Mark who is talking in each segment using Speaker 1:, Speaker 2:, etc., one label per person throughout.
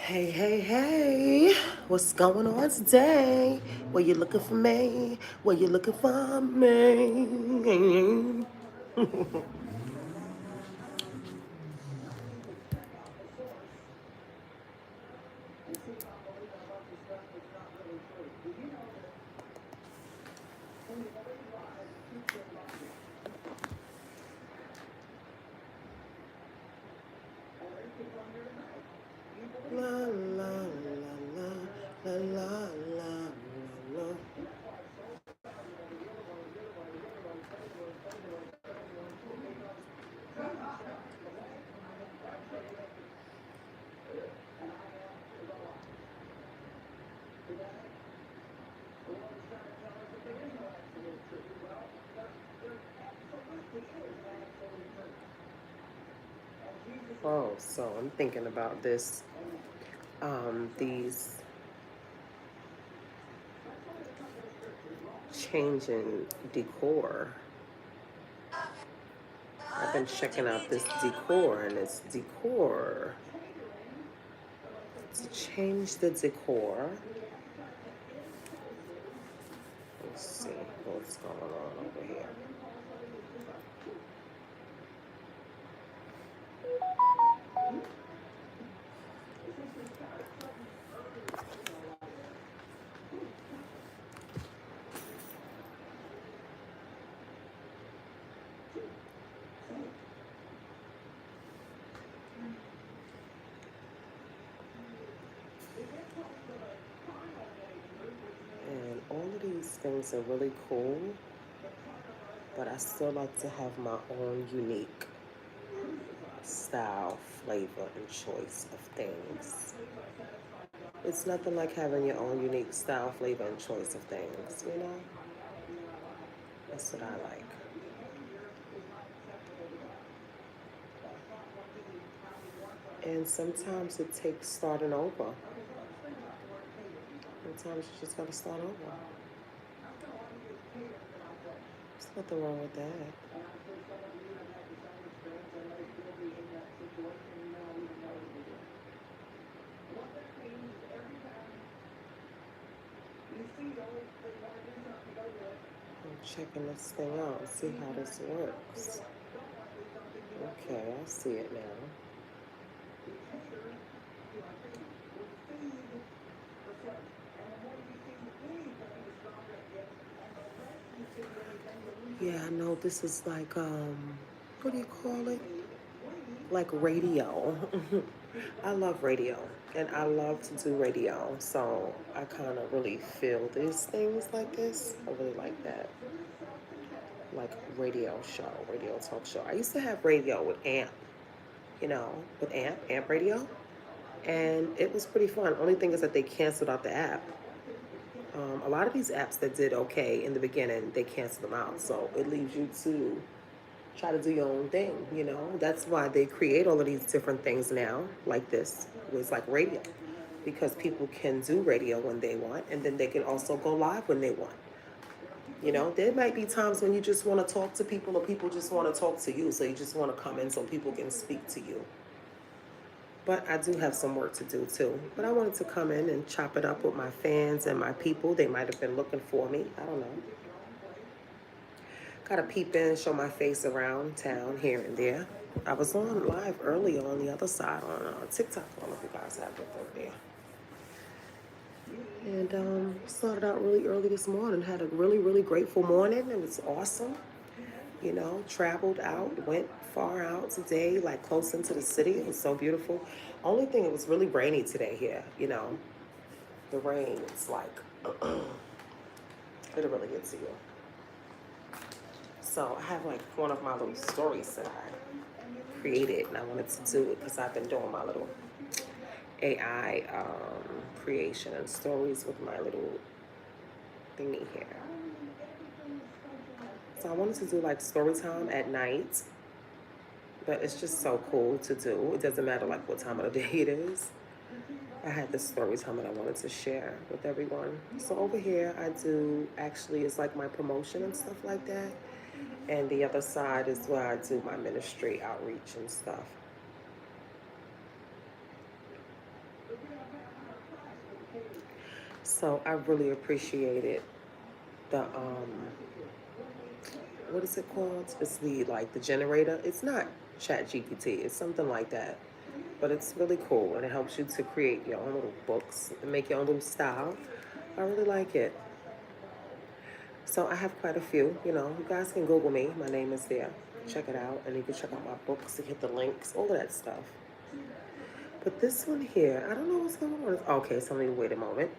Speaker 1: Hey, hey, hey, what's going on today? Were you looking for me? Were you looking for me? La, la, la, la, la, la, la, la. Oh, so I'm thinking about this, these changing decor. I've been checking out this decor, and it's decor to change the decor. Let's see what's going on over here. And all of these things are really cool, but I still like to have my own unique style, flavor, and choice of things. It's nothing like having your own unique style, flavor, and choice of things, you know? That's what I like. And sometimes it takes starting over. Sometimes you just gotta start over. There's nothing wrong with that. I'm checking this thing out, see how this works. Okay, I see it now. Yeah, I know this is like, what do you call it? Like radio. I love radio, and I love to do radio, so I kind of really feel these things like this. I really like that. Like radio show, radio talk show. I used to have radio with AMP, with AMP radio, and it was pretty fun. Only thing is that they canceled out the app. A lot of these apps that did okay in the beginning, they canceled them out. So it leaves you to try to do your own thing. That's why they create all of these different things now, like this. It's like radio, because people can do radio when they want, and then they can also go live when they want. There might be times when you just want to talk to people, or people just want to talk to you. So you just want to come in so people can speak to you. But I do have some work to do too. But I wanted to come in and chop it up with my fans and my people. They might have been looking for me. I don't know. Gotta peep in, show my face around town here and there. I was on live earlier on the other side on TikTok. I don't know if you guys have it over there. And started out really early this morning. Had a really, really grateful morning. It was awesome. Traveled out, went far out today, like close into the city. It was so beautiful. Only thing, it was really rainy today here. The rain, it's like, it'll really get to you. So I have like one of my little stories that I created, and I wanted to do it because I've been doing my little AI creation and stories with my little thingy here. So I wanted to do like story time at night, but it's just so cool to do. It doesn't matter like what time of the day it is. I had this story time that I wanted to share with everyone. So over here I do, actually, it's like my promotion and stuff like that. And the other side is where I do my ministry outreach and stuff. So I really appreciated the what is it called? It's the like the generator. It's not Chat GPT. It's something like that. But it's really cool and it helps you to create your own little books and make your own little style. I really like it. So I have quite a few. You guys can Google me. My name is there. Check it out, and you can check out my books and hit the links, all of that stuff. But this one here, I don't know what's going on. Okay, so let me wait a moment.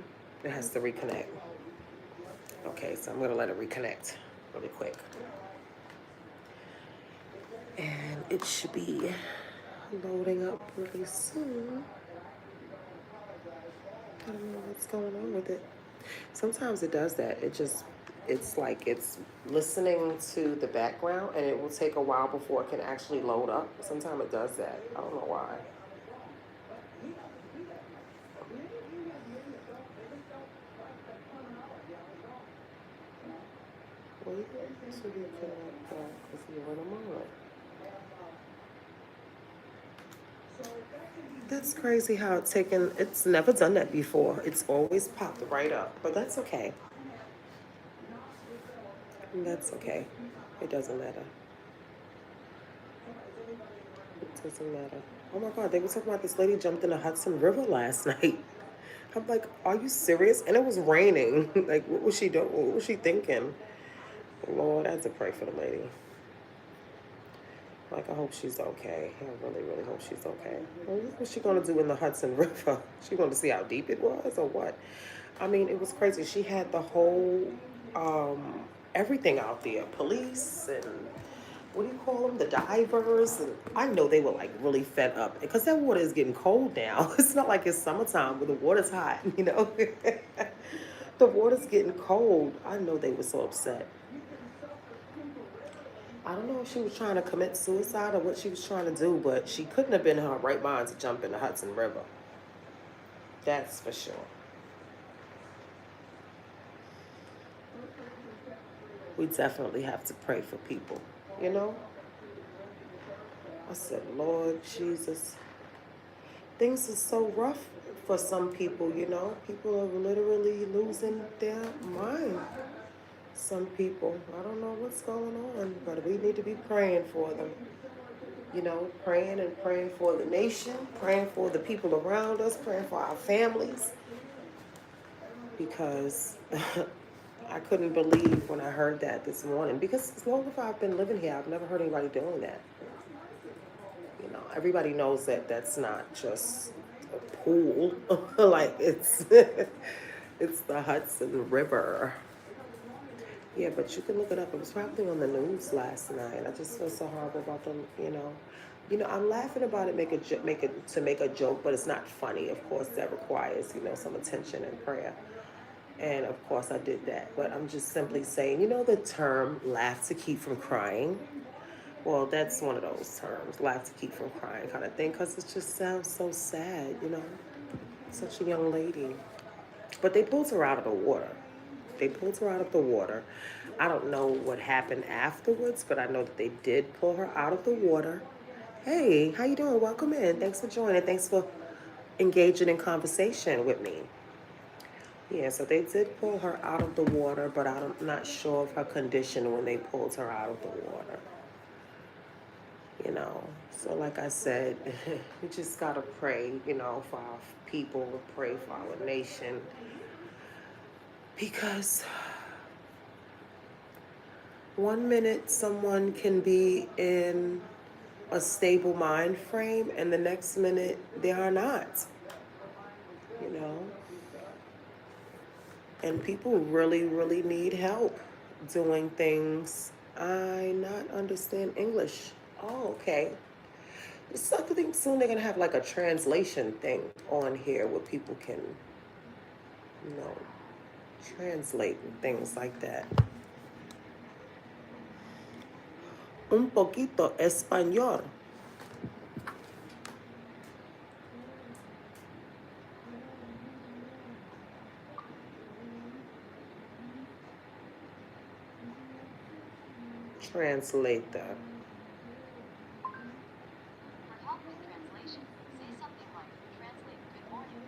Speaker 1: It has to reconnect. Okay, so I'm gonna let it reconnect really quick. And it should be loading up really soon. I don't know what's going on with it. Sometimes it does that. It's like it's listening to the background and it will take a while before it can actually load up. Sometimes it does that. I don't know why. Wait, so you connect that because you're in a moment. That's crazy how it's never done that before. It's always popped right up, but that's okay. That's okay. It doesn't matter. It doesn't matter. Oh my God, they were talking about this lady jumped in the Hudson River last night. I'm like, are you serious? And it was raining. Like, what was she doing? What was she thinking? Lord, I had to pray for the lady. Like, I hope she's okay. I really, really hope she's okay. Well, what's she going to do in the Hudson River? She going to see how deep it was or what? I mean, it was crazy. She had the whole, everything out there. Police and what do you call them? The divers. And I know they were like really fed up because that water is getting cold now. It's not like it's summertime where the water's hot, The water's getting cold. I know they were so upset. I don't know if she was trying to commit suicide or what she was trying to do, but she couldn't have been in her right mind to jump in the Hudson River. That's for sure. We definitely have to pray for people, you know? I said, Lord Jesus, things are so rough for some people. People are literally losing their mind. Some people, I don't know what's going on, but we need to be praying for them. Praying and praying for the nation, praying for the people around us, praying for our families. Because I couldn't believe when I heard that this morning. Because as long as I've been living here, I've never heard anybody doing that. Everybody knows that that's not just a pool. Like it's the Hudson River. Yeah, but you can look it up. It was probably on the news last night. I just feel so horrible about them. I'm laughing about it, to make a joke, but it's not funny. Of course, that requires some attention and prayer. And of course, I did that. But I'm just simply saying, the term "laugh to keep from crying." Well, that's one of those terms, "laugh to keep from crying" kind of thing, because it just sounds so sad. Such a young lady. But they pulled her out of the water. They pulled her out of the water. I don't know what happened afterwards, but I know that they did pull her out of the water. Hey, how you doing? Welcome in. Thanks for joining. Thanks for engaging in conversation with me. Yeah, so they did pull her out of the water, but I'm not sure of her condition when they pulled her out of the water. So like I said, we just gotta pray, for our people, pray for our nation, because one minute someone can be in a stable mind frame and the next minute they are not, you know. And people really, really need help doing things. I not understand English. Oh, okay. So I think soon they're gonna have like a translation thing on here where people can, you know, translate and things like that. Un poquito español. Translate that.
Speaker 2: For help with translation, say something like, translate good morning.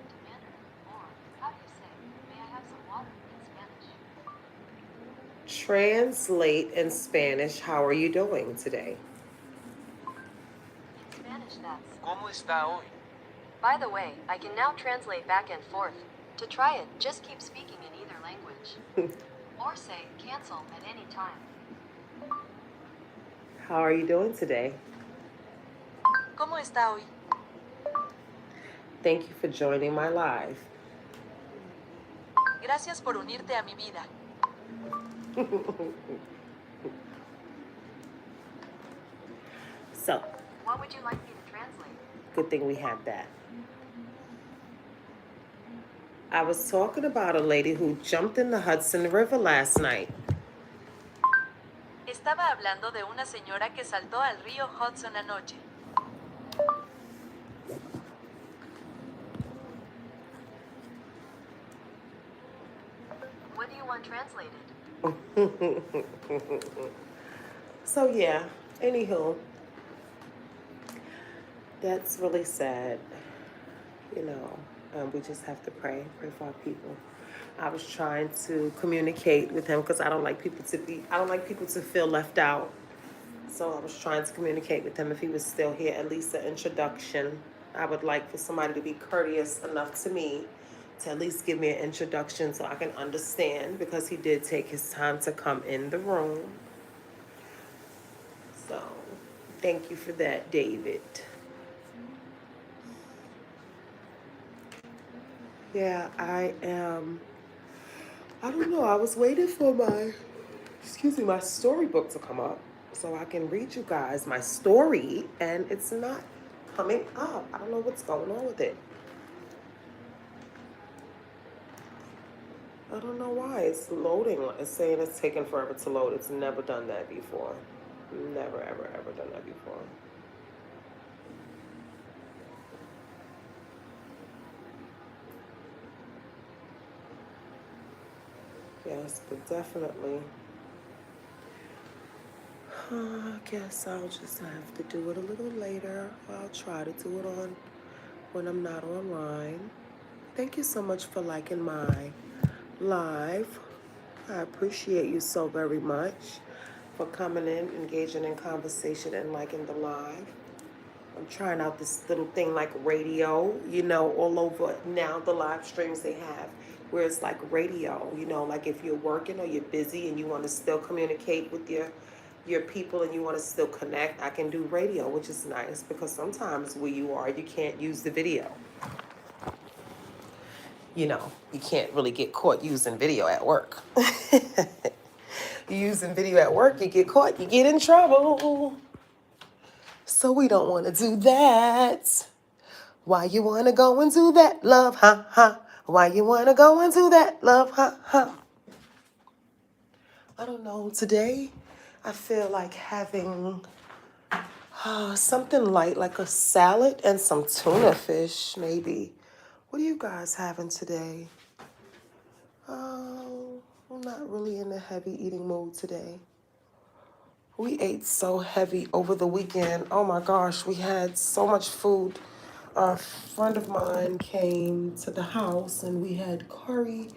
Speaker 1: Translate in Spanish. How are you doing today?
Speaker 2: In Spanish, that's ¿Cómo está hoy? By the way, I can now translate back and forth. To try it, just keep speaking in either language. Or say cancel at any time.
Speaker 1: How are you doing today?
Speaker 2: ¿Cómo está hoy?
Speaker 1: Thank you for joining my live.
Speaker 2: Gracias por unirte a mi vida.
Speaker 1: So,
Speaker 2: What would you like me to translate?
Speaker 1: good thing we have that. I was talking about a lady who jumped in the Hudson River last night.
Speaker 2: Estaba hablando de una señora que saltó al río Hudson anoche. What do you want translated?
Speaker 1: So yeah, anywho, that's really sad, you know. We just have to pray for our people. I was trying to communicate with him because I don't like people to feel left out. So I was trying to communicate with him if he was still here, at least an introduction. I would like for somebody to be courteous enough to me to at least give me an introduction so I can understand, because he did take his time to come in the room. So thank you for that, David. Yeah, I don't know. I was waiting for my storybook to come up so I can read you guys my story, and it's not coming up. I don't know what's going on with it. I don't know why it's loading. It's saying it's taking forever to load. It's never done that before. Never, ever, ever done that before. Yes, but definitely. I guess I'll just have to do it a little later. I'll try to do it on when I'm not online. Thank you so much for liking my live. I appreciate you so very much for coming in, engaging in conversation, and liking the live. I'm trying out this little thing like radio, all over now the live streams they have, where it's like radio, like if you're working or you're busy and you want to still communicate with your people and you want to still connect, I can do radio, which is nice because sometimes where you are, you can't use the video. You can't really get caught using video at work. You using video at work, you get caught, you get in trouble. So we don't want to do that. Why you want to go and do that, love, huh? Why you want to go and do that, love, huh? I don't know. Today, I feel like having something light, like a salad and some tuna fish, maybe. What are you guys having today? I'm not really in a heavy eating mood today. We ate so heavy over the weekend. Oh my gosh, we had so much food. A friend of mine came to the house and we had curry.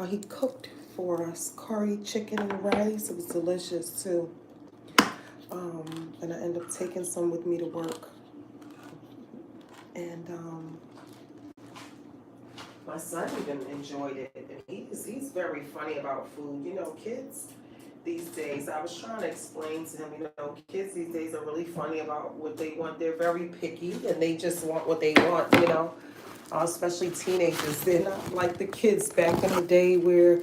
Speaker 1: He cooked for us curry, chicken, and rice. It was delicious too. And I ended up taking some with me to work. And my son even enjoyed it. And he's very funny about food. Kids these days, I was trying to explain to him, kids these days are really funny about what they want. They're very picky and they just want what they want, especially teenagers. They're not like the kids back in the day where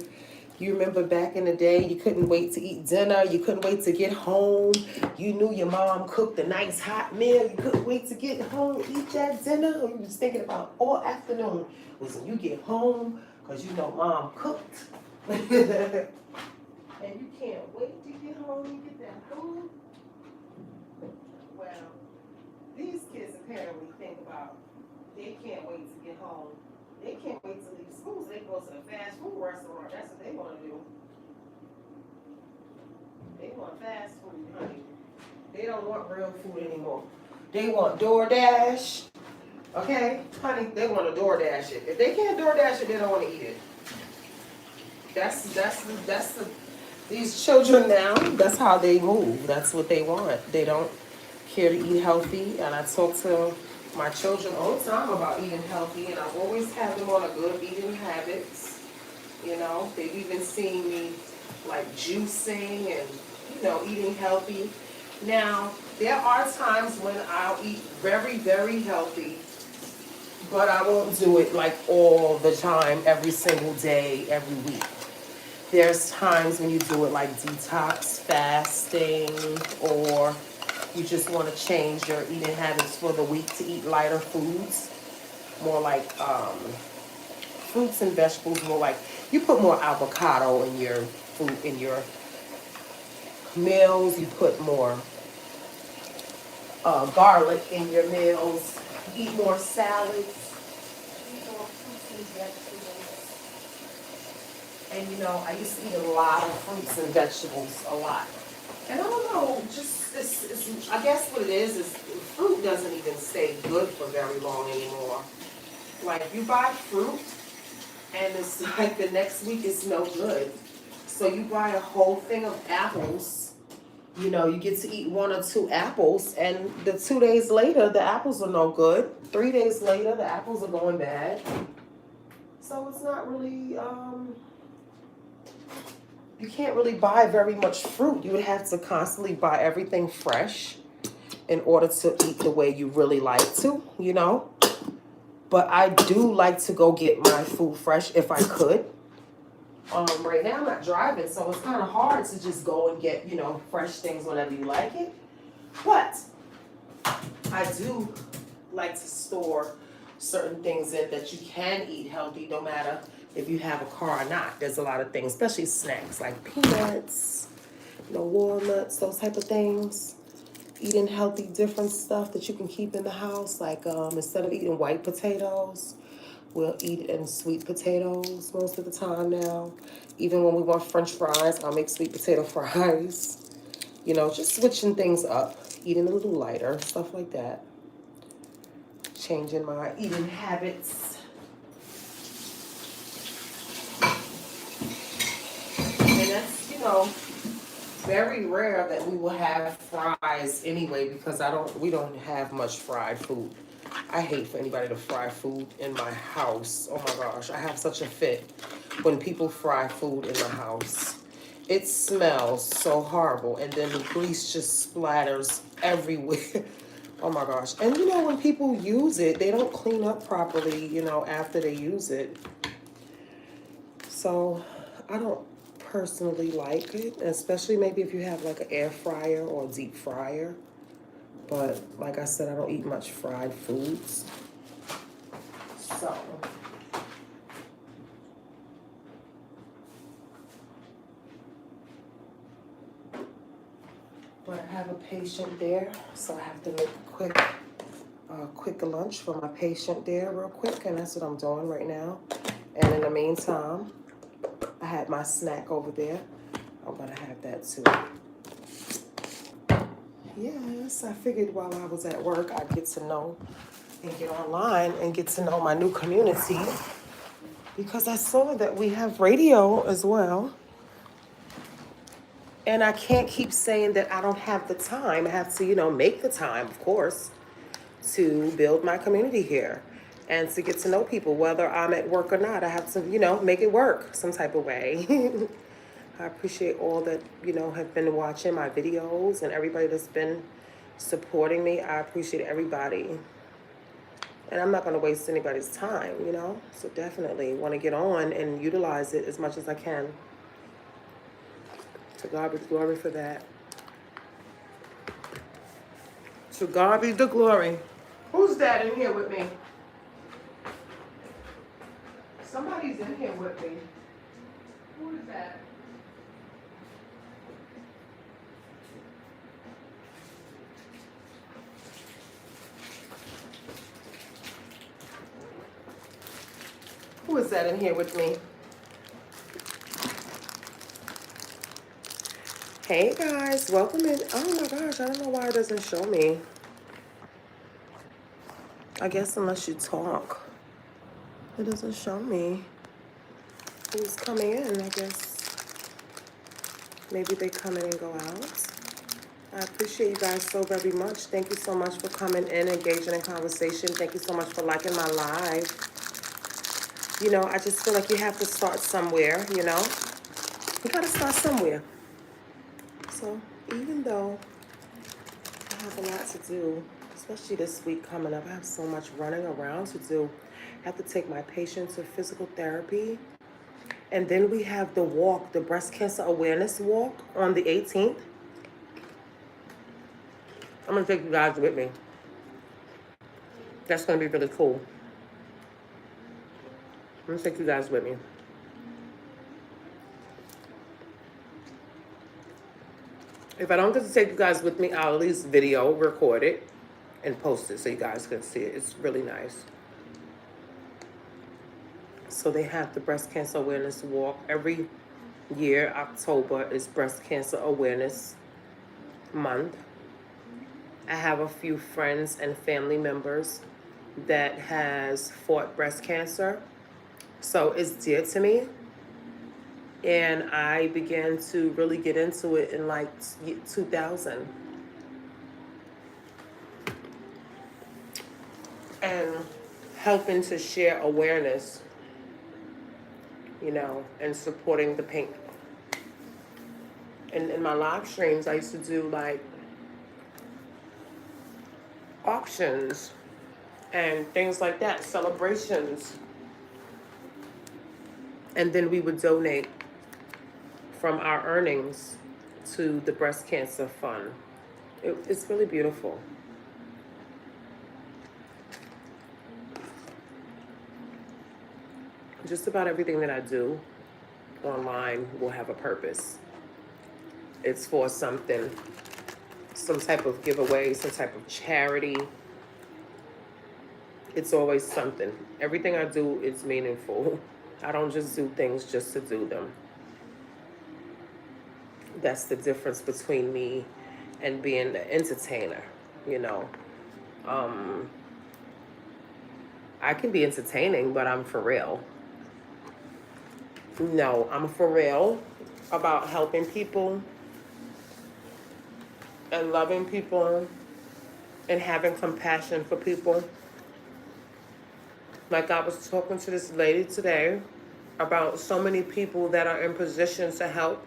Speaker 1: you remember back in the day, you couldn't wait to eat dinner. You couldn't wait to get home. You knew your mom cooked a nice hot meal. You couldn't wait to get home, eat that dinner. You was thinking about all afternoon was when you get home because mom cooked. And you can't wait to get home and get that food. Well, these kids apparently think about they can't wait to get home. They can't wait to leave school so they can go to the fast food restaurant. That's what they want to do. They want fast food, honey. They don't want real food anymore. They want DoorDash. Okay, honey, they want to DoorDash it. If they can't DoorDash it, they don't want to eat it. That's These children now, that's how they move. That's what they want. They don't care to eat healthy. And I talk to my children all the time about eating healthy, and I've always had them on a good eating habits. You know, they've even seen me like juicing and, eating healthy. Now, there are times when I'll eat very, very healthy, but I won't do it like all the time, every single day, every week. There's times when you do it like detox fasting, or you just want to change your eating habits for the week to eat lighter foods, more like fruits and vegetables, more like you put more avocado in your food, in your meals. You put more garlic in your meals. Eat more salads. Eat more fruits and vegetables. And I used to eat a lot of fruits and vegetables, a lot. And I don't know, just it's, I guess what it is fruit doesn't even stay good for very long anymore. Like you buy fruit, and it's like the next week is no good. So you buy a whole thing of apples. You get to eat 1 or 2 apples, and the 2 days later, the apples are no good. 3 days later, the apples are going bad. So it's not really, you can't really buy very much fruit. You would have to constantly buy everything fresh in order to eat the way you really like to. But I do like to go get my food fresh if I could. Right now I'm not driving, so it's kind of hard to just go and get, fresh things whenever you like it. But I do like to store certain things in that you can eat healthy, no matter if you have a car or not. There's a lot of things, especially snacks like peanuts, walnuts, those type of things. Eating healthy, different stuff that you can keep in the house. Like instead of eating white potatoes, we'll eat in sweet potatoes most of the time now. Even when we want French fries, I'll make sweet potato fries. Just switching things up, eating a little lighter, stuff like that. Changing my eating habits. And that's, very rare that we will have fries anyway, because we don't have much fried food. I hate for anybody to fry food in my house. Oh my gosh, I have such a fit when people fry food in my house. It smells so horrible, and then the grease just splatters everywhere. Oh my gosh. And when people use it, they don't clean up properly, after they use it. So I don't personally like it, especially maybe if you have like an air fryer or a deep fryer. But like I said, I don't eat much fried foods. So but I have a patient there, so I have to make a quick lunch for my patient there real quick, and that's what I'm doing right now. And in the meantime, I had my snack over there. I'm gonna have that too. Yes, I figured while I was at work, I'd get to know and get online and get to know my new community, because I saw that we have radio as well. And I can't keep saying that I don't have the time. I have to, make the time, of course, to build my community here and to get to know people, whether I'm at work or not. I have to, make it work some type of way. I appreciate all that, have been watching my videos and everybody that's been supporting me. I appreciate everybody. And I'm not going to waste anybody's time, So definitely want to get on and utilize it as much as I can. To God be the glory for that. To God be the glory. Who's that in here with me? Somebody's in here with me. Who is that? Who is that in here with me? Hey guys, welcome in. Oh my gosh, I don't know why it doesn't show me. I guess unless you talk, it doesn't show me who's coming in, I guess. Maybe they come in and go out. I appreciate you guys so very much. Thank you so much for coming in, engaging in conversation. Thank you so much for liking my live. You know, I just feel like you have to start somewhere, you know? You gotta start somewhere. So even though I have a lot to do, especially this week coming up, I have so much running around to do. I have to take my patient to physical therapy. And then we have the walk, the breast cancer awareness walk on the 18th. I'm gonna take you guys with me. That's gonna be really cool. I'm gonna take you guys with me. If I don't get to take you guys with me, I'll at least video record it and post it so you guys can see it. It's really nice. So they have the breast cancer awareness walk every year. October is breast cancer awareness month. I have a few friends and family members that has fought breast cancer, so it's dear to me. And I began to really get into it in like 2000. And helping to share awareness, you know, and supporting the pain. And in my live streams, I used to do like auctions and things like that, celebrations. And then we would donate from our earnings to the breast cancer fund. It's really beautiful. Just about everything that I do online will have a purpose. It's for something, some type of giveaway, some type of charity. It's always something. Everything I do is meaningful. I don't just do things just to do them. That's the difference between me and being an entertainer, you know. I can be entertaining, but I'm for real. No, I'm for real about helping people and loving people and having compassion for people. Like I was talking to this lady today about so many people that are in positions to help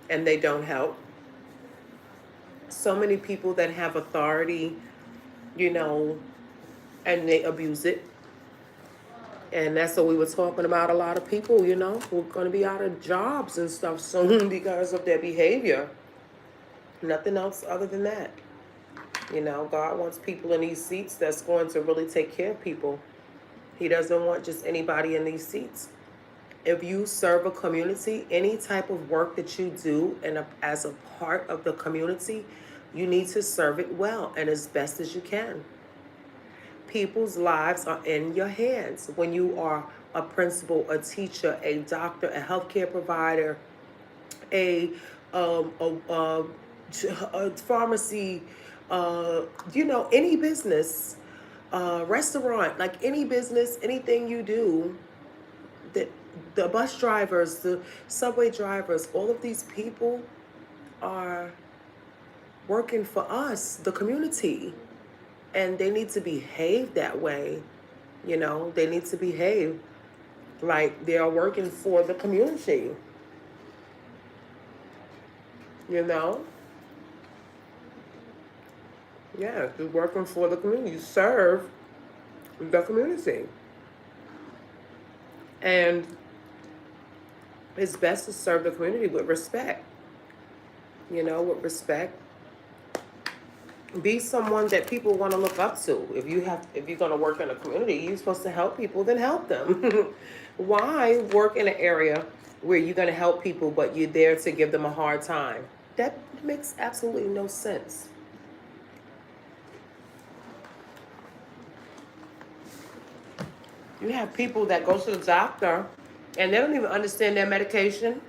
Speaker 1: and they don't help. So many people that have authority, you know, and they abuse it. And that's what we were talking about. A lot of people, you know, who are going to be out of jobs and stuff soon because of their behavior. Nothing else other than that. You know, God wants people in these seats that's going to really take care of people. He doesn't want just anybody in these seats. If you serve a community, any type of work that you do and as a part of the community, you need to serve it well and as best as you can. People's lives are in your hands. When you are a principal, a teacher, a doctor, a healthcare provider, a pharmacy, you know, any business, restaurant, like any business, anything you do, that the bus drivers, the subway drivers, all of these people are working for us, the community. And they need to behave that way, you know. They need to behave like they are working for the community, you know. Yeah, you're working for the community. You serve the community. And it's best to serve the community with respect, you know, with respect. Be someone that people want to look up to. If you're going to work in a community, you're supposed to help people, then help them. Why work in an area where you're going to help people, but you're there to give them a hard time? That makes absolutely no sense. You have people that go to the doctor and they don't even understand their medication.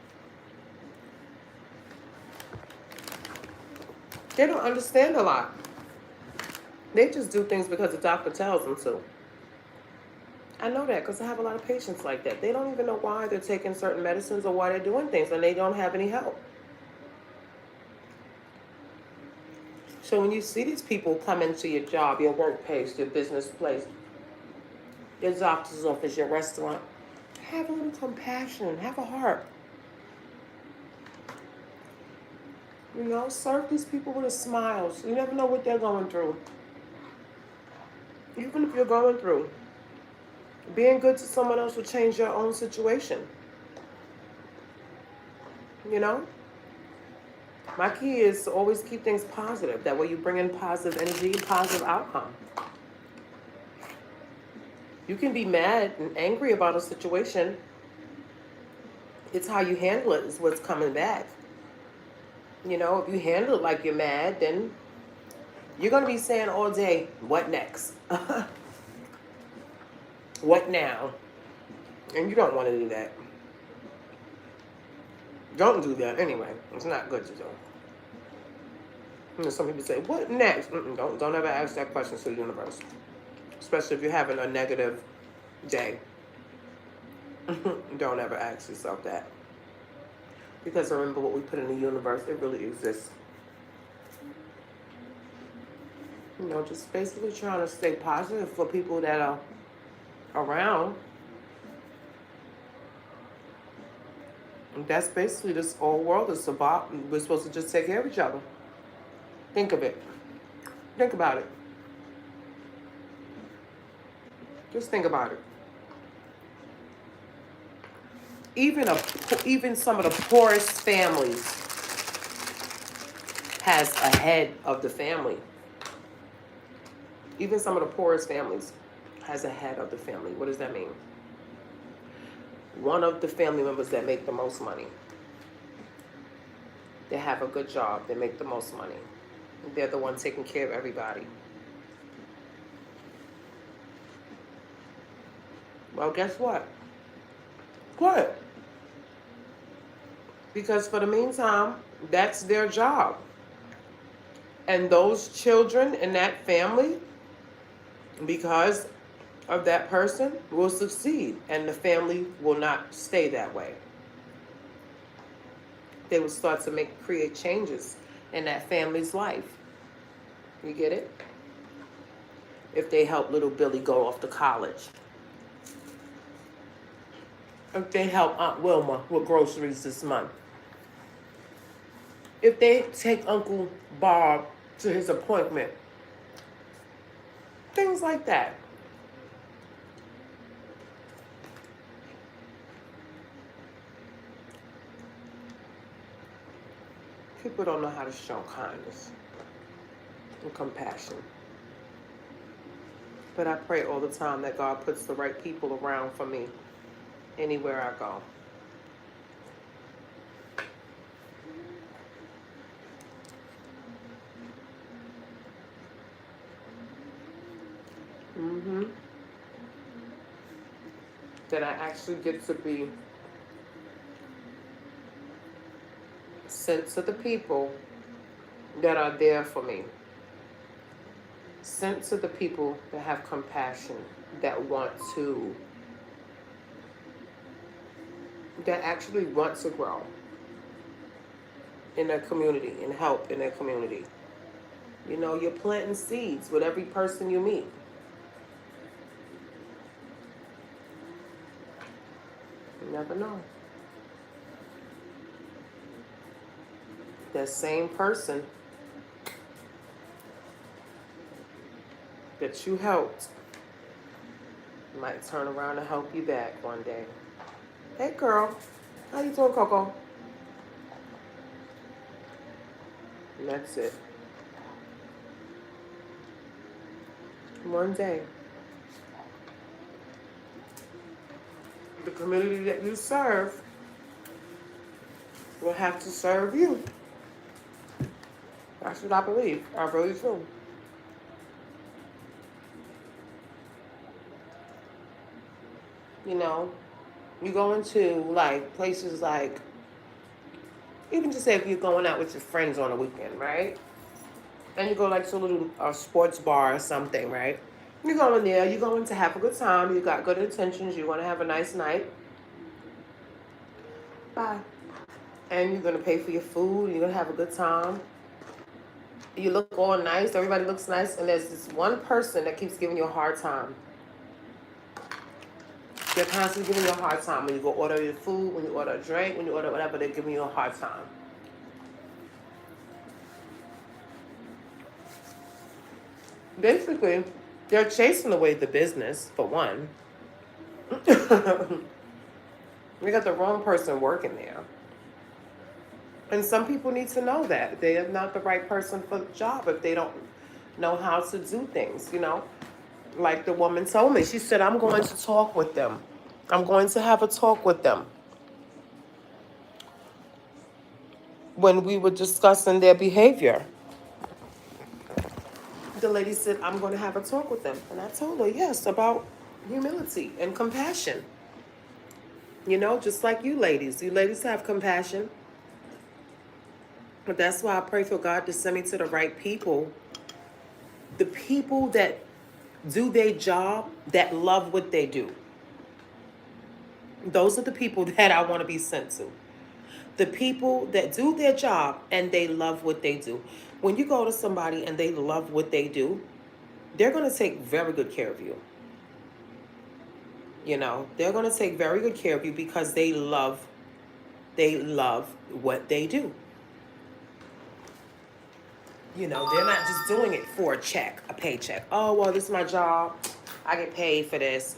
Speaker 1: They don't understand a lot. They just do things because the doctor tells them to. I know that because I have a lot of patients like that. They don't even know why they're taking certain medicines or why they're doing things, and they don't have any help. So when you see these people come into your job, your workplace, your business place, your doctor's office, your restaurant, have a little compassion, have a heart. You know, serve these people with a smile. You never know what they're going through. Even if you're going through, being good to someone else will change your own situation. You know? My key is to always keep things positive. That way you bring in positive energy, positive outcome. You can be mad and angry about a situation. It's how you handle it is what's coming back. You know, if you handle it like you're mad, then you're going to be saying all day, what next? What now? And you don't want to do that. Don't do that anyway. It's not good to do. You know, some people say, what next? Don't ever ask that question to the universe. Especially if you're having a negative day. Don't ever ask yourself that. Because remember, what we put in the universe, it really exists. You know, just basically trying to stay positive for people that are around. And that's basically this whole world is about. We're supposed to just take care of each other. Think of it. Think about it. Just think about it. Even some of the poorest families has a head of the family. Even some of the poorest families has a head of the family. What does that mean? One of the family members that make the most money. They have a good job. They make the most money. They're the one taking care of everybody. Well, guess what? Good. Because for the meantime, that's their job. And those children in that family, because of that person, will succeed. And the family will not stay that way. They will start to create changes in that family's life. You get it? If they help little Billy go off to college. If they help Aunt Wilma with groceries this month. If they take Uncle Bob to his appointment. Things like that. People don't know how to show kindness and compassion. But I pray all the time that God puts the right people around for me anywhere I go. That I actually get to be sent to the people that are there for me. Sent to the people that have compassion, that actually want to grow in their community and help in their community. You know, you're planting seeds with every person you meet. You never know. That same person that you helped might turn around and help you back one day. Hey girl, how you doing, Coco? And that's it. One day, the community that you serve will have to serve you. That's what I believe. I really do. You know, you go into like places like, even just say if you're going out with your friends on a weekend, right? And you go like to a little sports bar or something, right? You go in there, you're going to have a good time, you got good intentions, you want to have a nice night. Bye. And you're going to pay for your food, you're going to have a good time. You look all nice, everybody looks nice, and there's this one person that keeps giving you a hard time. They're constantly giving you a hard time when you go order your food, when you order a drink, when you order whatever, they're giving you a hard time. Basically, they're chasing away the business, for one. We got the wrong person working there. And some people need to know that. They are not the right person for the job if they don't know how to do things, you know? Like the woman told me, she said, I'm going to talk with them. I'm going to have a talk with them. When we were discussing their behavior, the lady said, I'm going to have a talk with them. And I told her, yes, about humility and compassion. You know, just like you ladies. You ladies have compassion. But that's why I pray for God to send me to the right people. The people that do their job, that love what they do. Those are the people that I want to be sent to. The people that do their job and they love what they do. When you go to somebody and they love what they do, they're going to take very good care of you. You know, they're going to take very good care of you because they love what they do. You know, they're not just doing it for a check, a paycheck. Oh, well, this is my job. I get paid for this.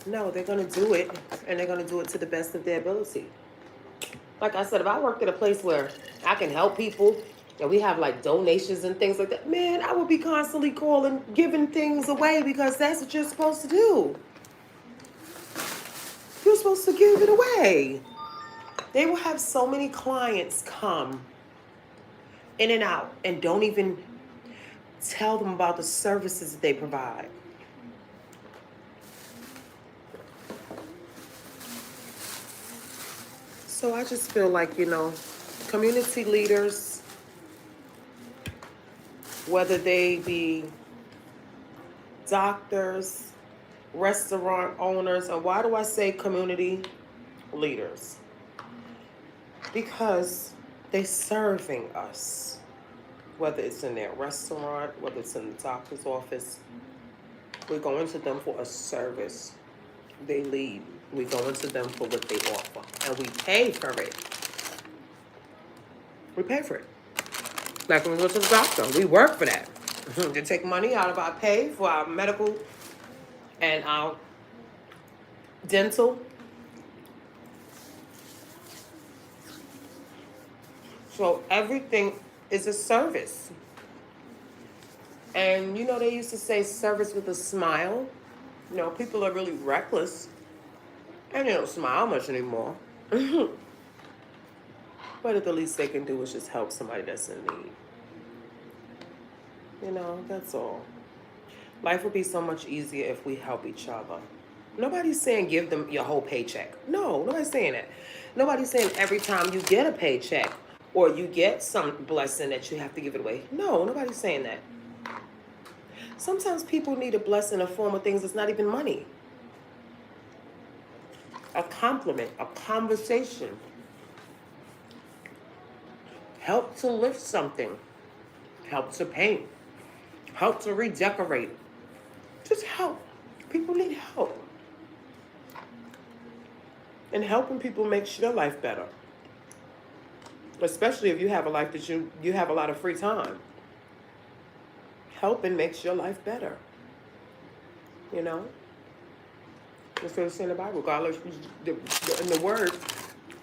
Speaker 1: No, they're going to do it, and they're going to do it to the best of their ability. Like I said, if I worked at a place where I can help people, and we have like donations and things like that, man, I would be constantly calling, giving things away because that's what you're supposed to do. You're supposed to give it away. They will have so many clients come in and out and don't even tell them about the services that they provide. So I just feel like, you know, community leaders, whether they be doctors, restaurant owners, and why do I say community leaders? Because they serving us, whether it's in their restaurant, whether it's in the doctor's office. We're going to them for a service. They lead. We go into them for what they offer, and we pay for it. We pay for it. Like when we go to the doctor, we work for that. They take money out of our pay for our medical and our dental. So everything is a service. And you know, they used to say service with a smile. You know, people are really reckless and they don't smile much anymore. But at the least they can do is just help somebody that's in need. You know, that's all. Life would be so much easier if we help each other. Nobody's saying give them your whole paycheck. No, nobody's saying that. Nobody's saying every time you get a paycheck or you get some blessing that you have to give it away. No, nobody's saying that. Sometimes people need a blessing in the form of things that's not even money. A compliment, a conversation. Help to lift something. Help to paint. Help to redecorate. Just help. People need help. And helping people makes your life better. Especially if you have a life that you have a lot of free time. Helping makes your life better. You know? That's what it's in the Bible. God, in the Word,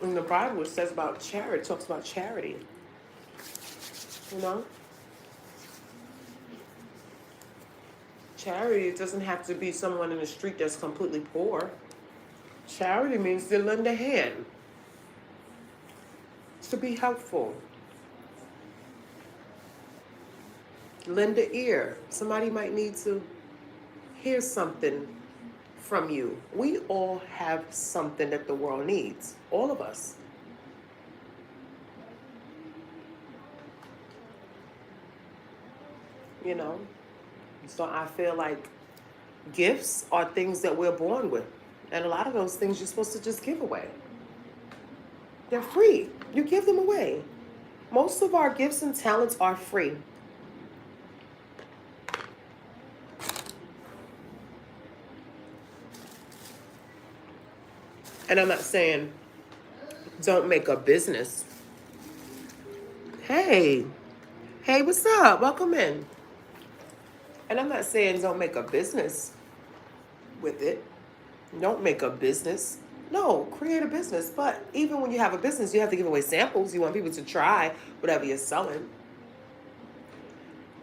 Speaker 1: in the Bible, it says about charity. It talks about charity. You know? Charity doesn't have to be someone in the street that's completely poor. Charity means to lend a hand. It's to be helpful. Lend an ear. Somebody might need to hear something from you. We all have something that the world needs. All of us. You know? So I feel like gifts are things that we're born with. And a lot of those things you're supposed to just give away. They're free. You give them away. Most of our gifts and talents are free. And I'm not saying don't make a business. Hey, hey, what's up? Welcome in. And I'm not saying don't make a business with it. Don't make a business. No, create a business. But even when you have a business, you have to give away samples. You want people to try whatever you're selling.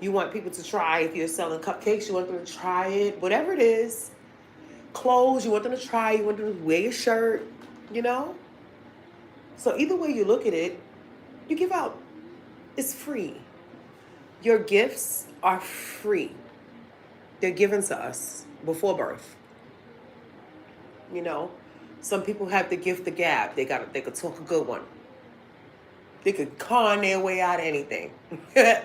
Speaker 1: You want people to try, if you're selling cupcakes, you want them to try it. Whatever it is. Clothes, you want them to try. You want them to wear your shirt, you know? So either way you look at it, you give out. It's free. Your gifts are free. They're given to us before birth. You know? Some people have the gift of gab. They could talk a good one. They could con their way out of anything. Then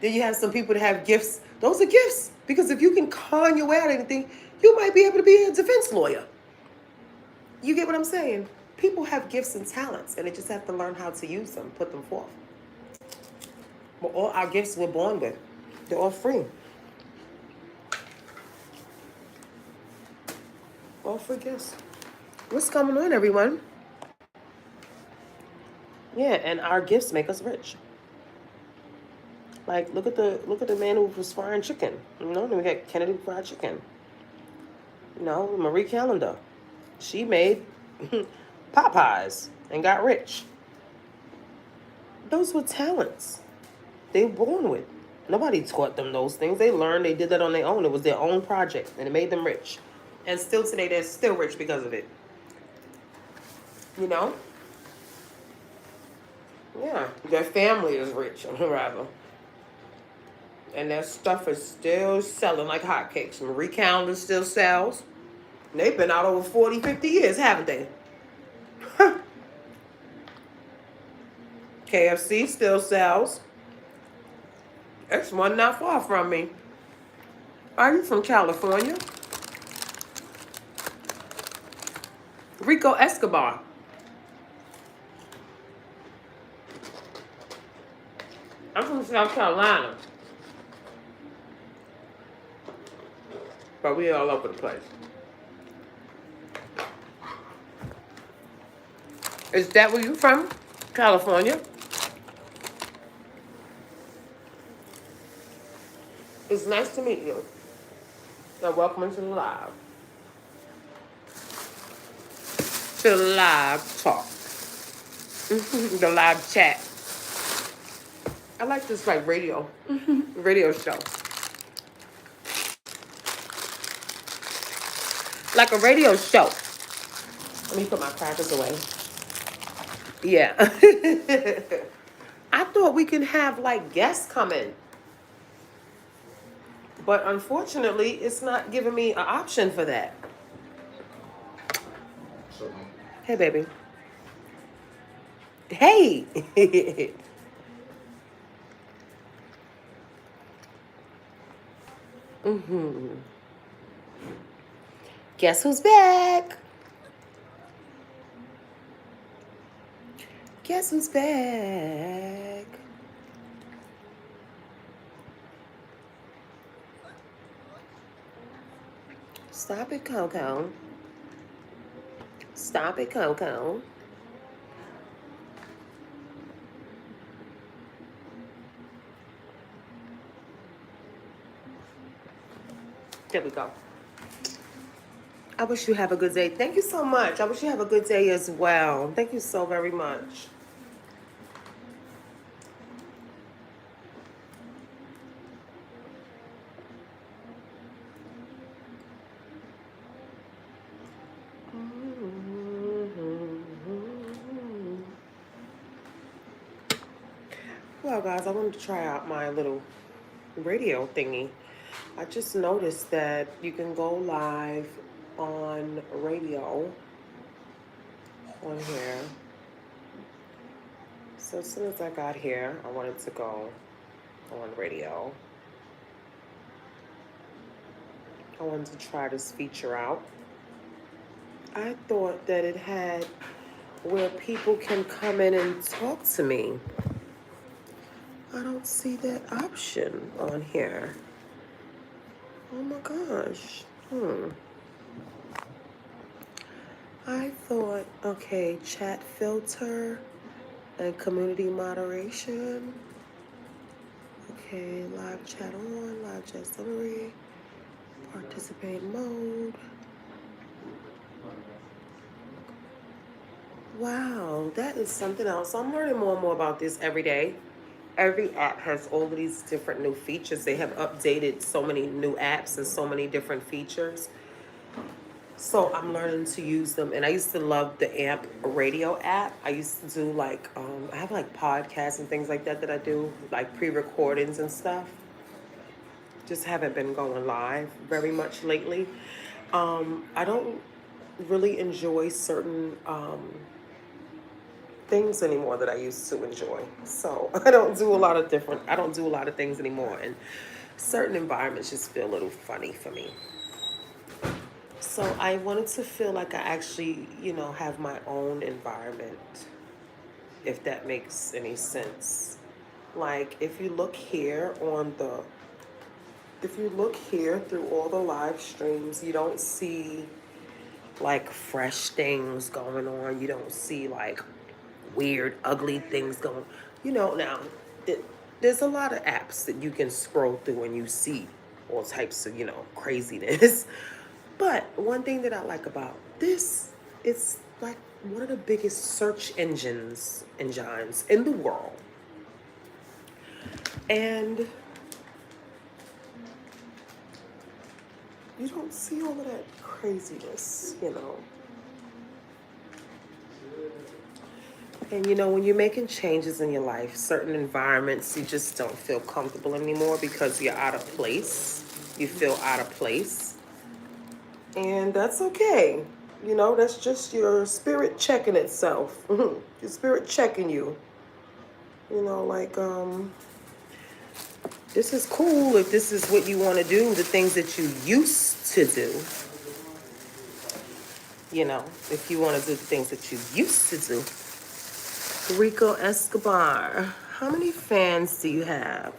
Speaker 1: you have some people that have gifts. Those are gifts. Because if you can con your way out of anything, you might be able to be a defense lawyer. You get what I'm saying? People have gifts and talents, and they just have to learn how to use them, put them forth. Well, all our gifts we're born with, they're all free. All free gifts. What's going on, everyone? Yeah, and our gifts make us rich. Like, look at the man who was frying chicken. You know, then we got Kennedy Fried Chicken. You know, Marie Callender. She made Popeyes and got rich. Those were talents they were born with. Nobody taught them those things. They learned, they did that on their own. It was their own project, and it made them rich. And still today, they're still rich because of it. You know? Yeah, their family is rich, rather. And their stuff is still selling like hotcakes. Marie Callender still sells. They've been out over 40, 50 years, haven't they? KFC still sells. There's one not far from me. Are you from California? Rico Escobar. I'm from South Carolina. But we all over the place. Is that where you from? California? It's nice to meet you. And welcome to the live. To the live talk. The live chat. I like this like radio show. Like a radio show. Let me put my crackers away. Yeah. I thought we can have like guests come in. But unfortunately, it's not giving me an option for that. Hey, baby. Hey. Guess who's back? Guess who's back? Stop it, Coco. Stop it, Coco. There we go. I wish you have a good day. Thank you so much. I wish you have a good day as well. Thank you so very much. Well, guys, I wanted to try out my little radio thingy. I just noticed that you can go live on radio on here. So as soon as I got here, I wanted to go on radio. I wanted to try this feature out. I thought that it had where people can come in and talk to me. I don't see that option on here. Oh my gosh. I thought Okay, chat filter and community moderation. Okay, live chat on, live chat summary, participate mode. Wow, that is something else. I'm learning more and more about this every day. Every app has all of these different new features. They have updated so many new apps and so many different features. So I'm learning to use them. And I used to love the AMP radio app. I used to do like, I have like podcasts and things like that I do, like pre-recordings and stuff. Just haven't been going live very much lately. I don't really enjoy certain things anymore that I used to enjoy. So I don't do a lot of things anymore. And certain environments just feel a little funny for me. So I wanted to feel like I actually, have my own environment, if that makes any sense. Like if you look here through all the live streams, you don't see like fresh things going on. You don't see like weird, ugly things going. Now it, there's a lot of apps that you can scroll through and you see all types of craziness. But one thing that I like about this, it's like one of the biggest search engines in the world, and you don't see all of that craziness. And when you're making changes in your life, certain environments, you just don't feel comfortable anymore because you're out of place. You feel out of place. And that's okay. That's just your spirit checking itself. Your spirit checking you. Like, this is cool if this is what you want to do, the things that you used to do. If you want to do the things that you used to do. Rico Escobar, how many fans do you have?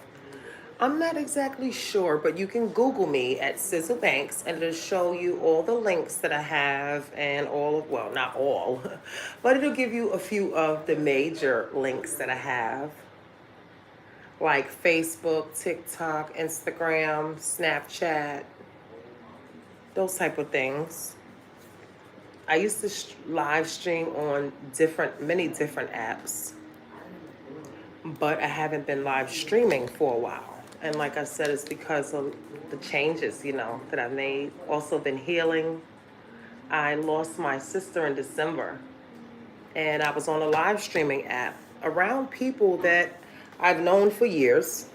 Speaker 1: I'm not exactly sure, but you can Google me at Sizzle Banks and it'll show you all the links that I have and well, not all, but it'll give you a few of the major links that I have, like Facebook, TikTok, Instagram, Snapchat, those type of things. I used to live stream on many different apps, but I haven't been live streaming for a while. And like I said, it's because of the changes, that I've made. Also been healing. I lost my sister in December, and I was on a live streaming app around people that I've known for years.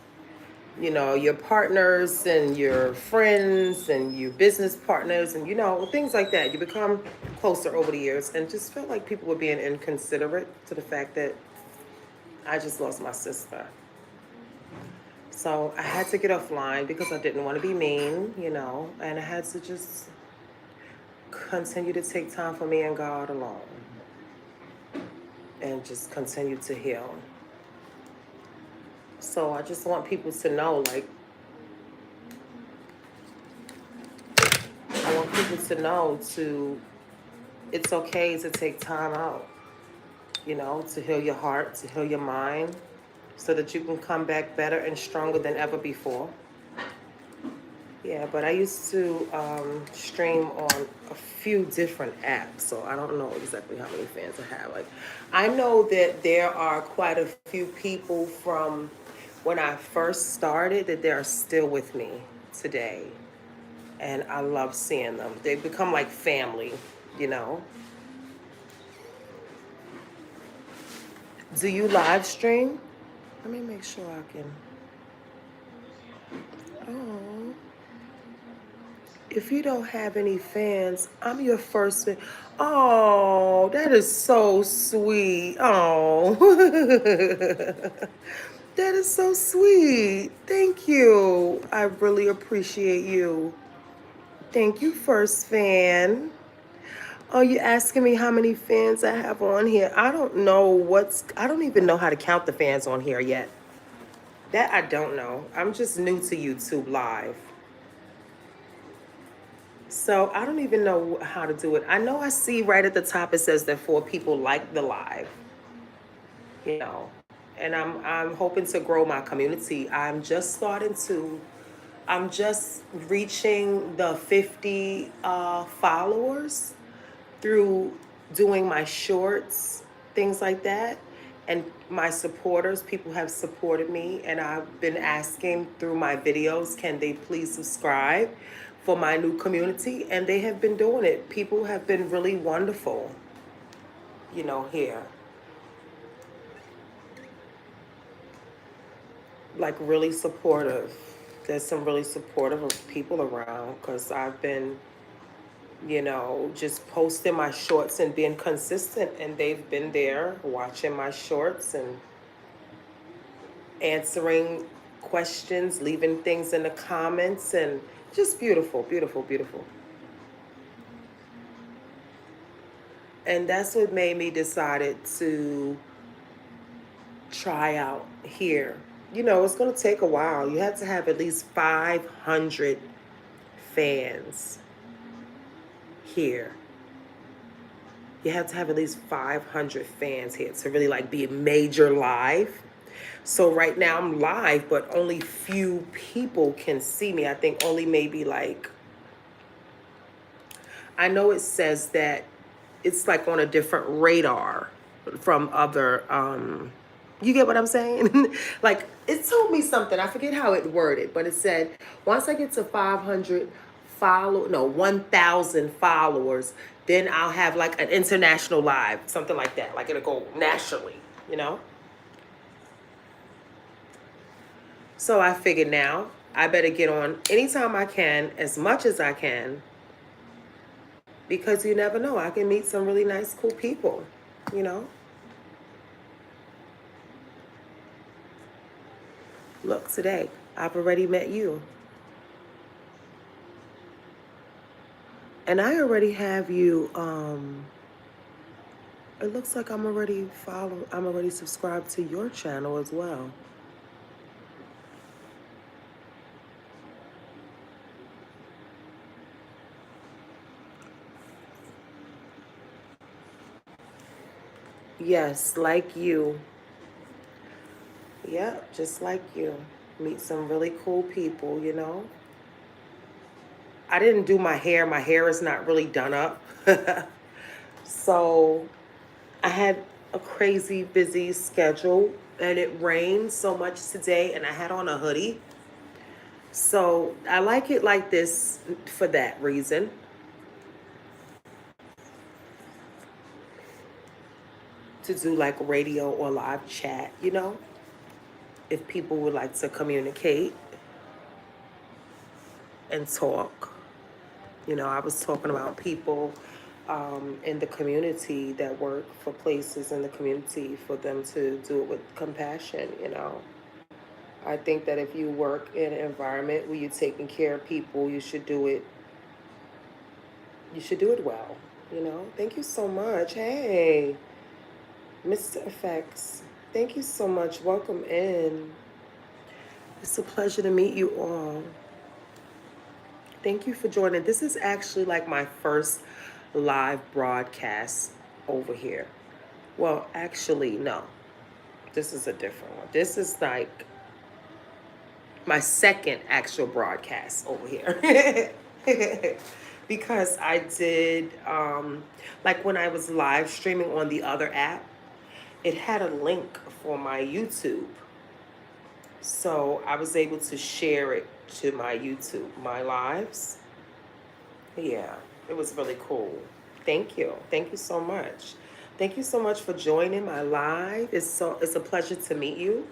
Speaker 1: Your partners and your friends and your business partners and, things like that. You become closer over the years, and just felt like people were being inconsiderate to the fact that I just lost my sister. So I had to get offline because I didn't want to be mean, and I had to just continue to take time for me and God alone and just continue to heal. So I just want people to know, like, it's okay to take time out, to heal your heart, to heal your mind, so that you can come back better and stronger than ever before. Yeah, but I used to stream on a few different apps, so I don't know exactly how many fans I have. Like, I know that there are quite a few people from when I first started that they are still with me today, and I love seeing them. They become like family, you know. Do you live stream? Let me make sure I can. Oh. If you don't have any fans, I'm your first fan. Oh, that is so sweet. Oh. That is so sweet. Thank you. I really appreciate you. Thank you, first fan. Oh, you asking me how many fans I have on here? I don't even know how to count the fans on here yet. That I don't know. I'm just new to YouTube Live. So I don't even know how to do it. I know I see right at the top it says that 4 people like the live, you know, and I'm hoping to grow my community. I'm just reaching the 50 followers through doing my shorts, things like that. And my supporters, people have supported me, and I've been asking through my videos, can they please subscribe for my new community? And they have been doing it. People have been really wonderful, here. Like, really supportive. There's some really supportive people around because I've been, just posting my shorts and being consistent. And they've been there watching my shorts and answering questions, leaving things in the comments, and just beautiful, beautiful, beautiful. And that's what made me decided to try out here. It's going to take a while. You have to have at least 500 fans here. You have to have at least 500 fans here to really like be a major live. So right now I'm live, but only few people can see me. I think only maybe like, I know it says that it's like on a different radar from other, you get what I'm saying? Like, it told me something. I forget how it worded, but it said, once I get to 1,000 followers, then I'll have like an international live, something like that. Like it'll go nationally, you know? So I figured now I better get on anytime I can, as much as I can, because you never know. I can meet some really nice, cool people, you know? Look, today, I've already met you. And I already have you, it looks like I'm already subscribed to your channel as well. Yes, like you. Yep, just like you. Meet some really cool people, you know? I didn't do my hair. My hair is not really done up. So I had a crazy busy schedule, and it rained so much today, and I had on a hoodie. So I like it like this for that reason. To do like radio or live chat, if people would like to communicate and talk. I was talking about people in the community that work for places in the community for them to do it with compassion. I think that if you work in an environment where you're taking care of people, you should do it well. Thank you so much. Hey, Mr. Effects. Thank you so much. Welcome in. It's a pleasure to meet you all. Thank you for joining. This is actually like my first live broadcast over here. Well, actually, no. This is a different one. This is like my second actual broadcast over here. Because I did, like when I was live streaming on the other app, it had a link for my YouTube. So I was able to share it to my YouTube, my lives. Yeah, it was really cool. Thank you. Thank you so much. Thank you so much for joining my live. It's a pleasure to meet you.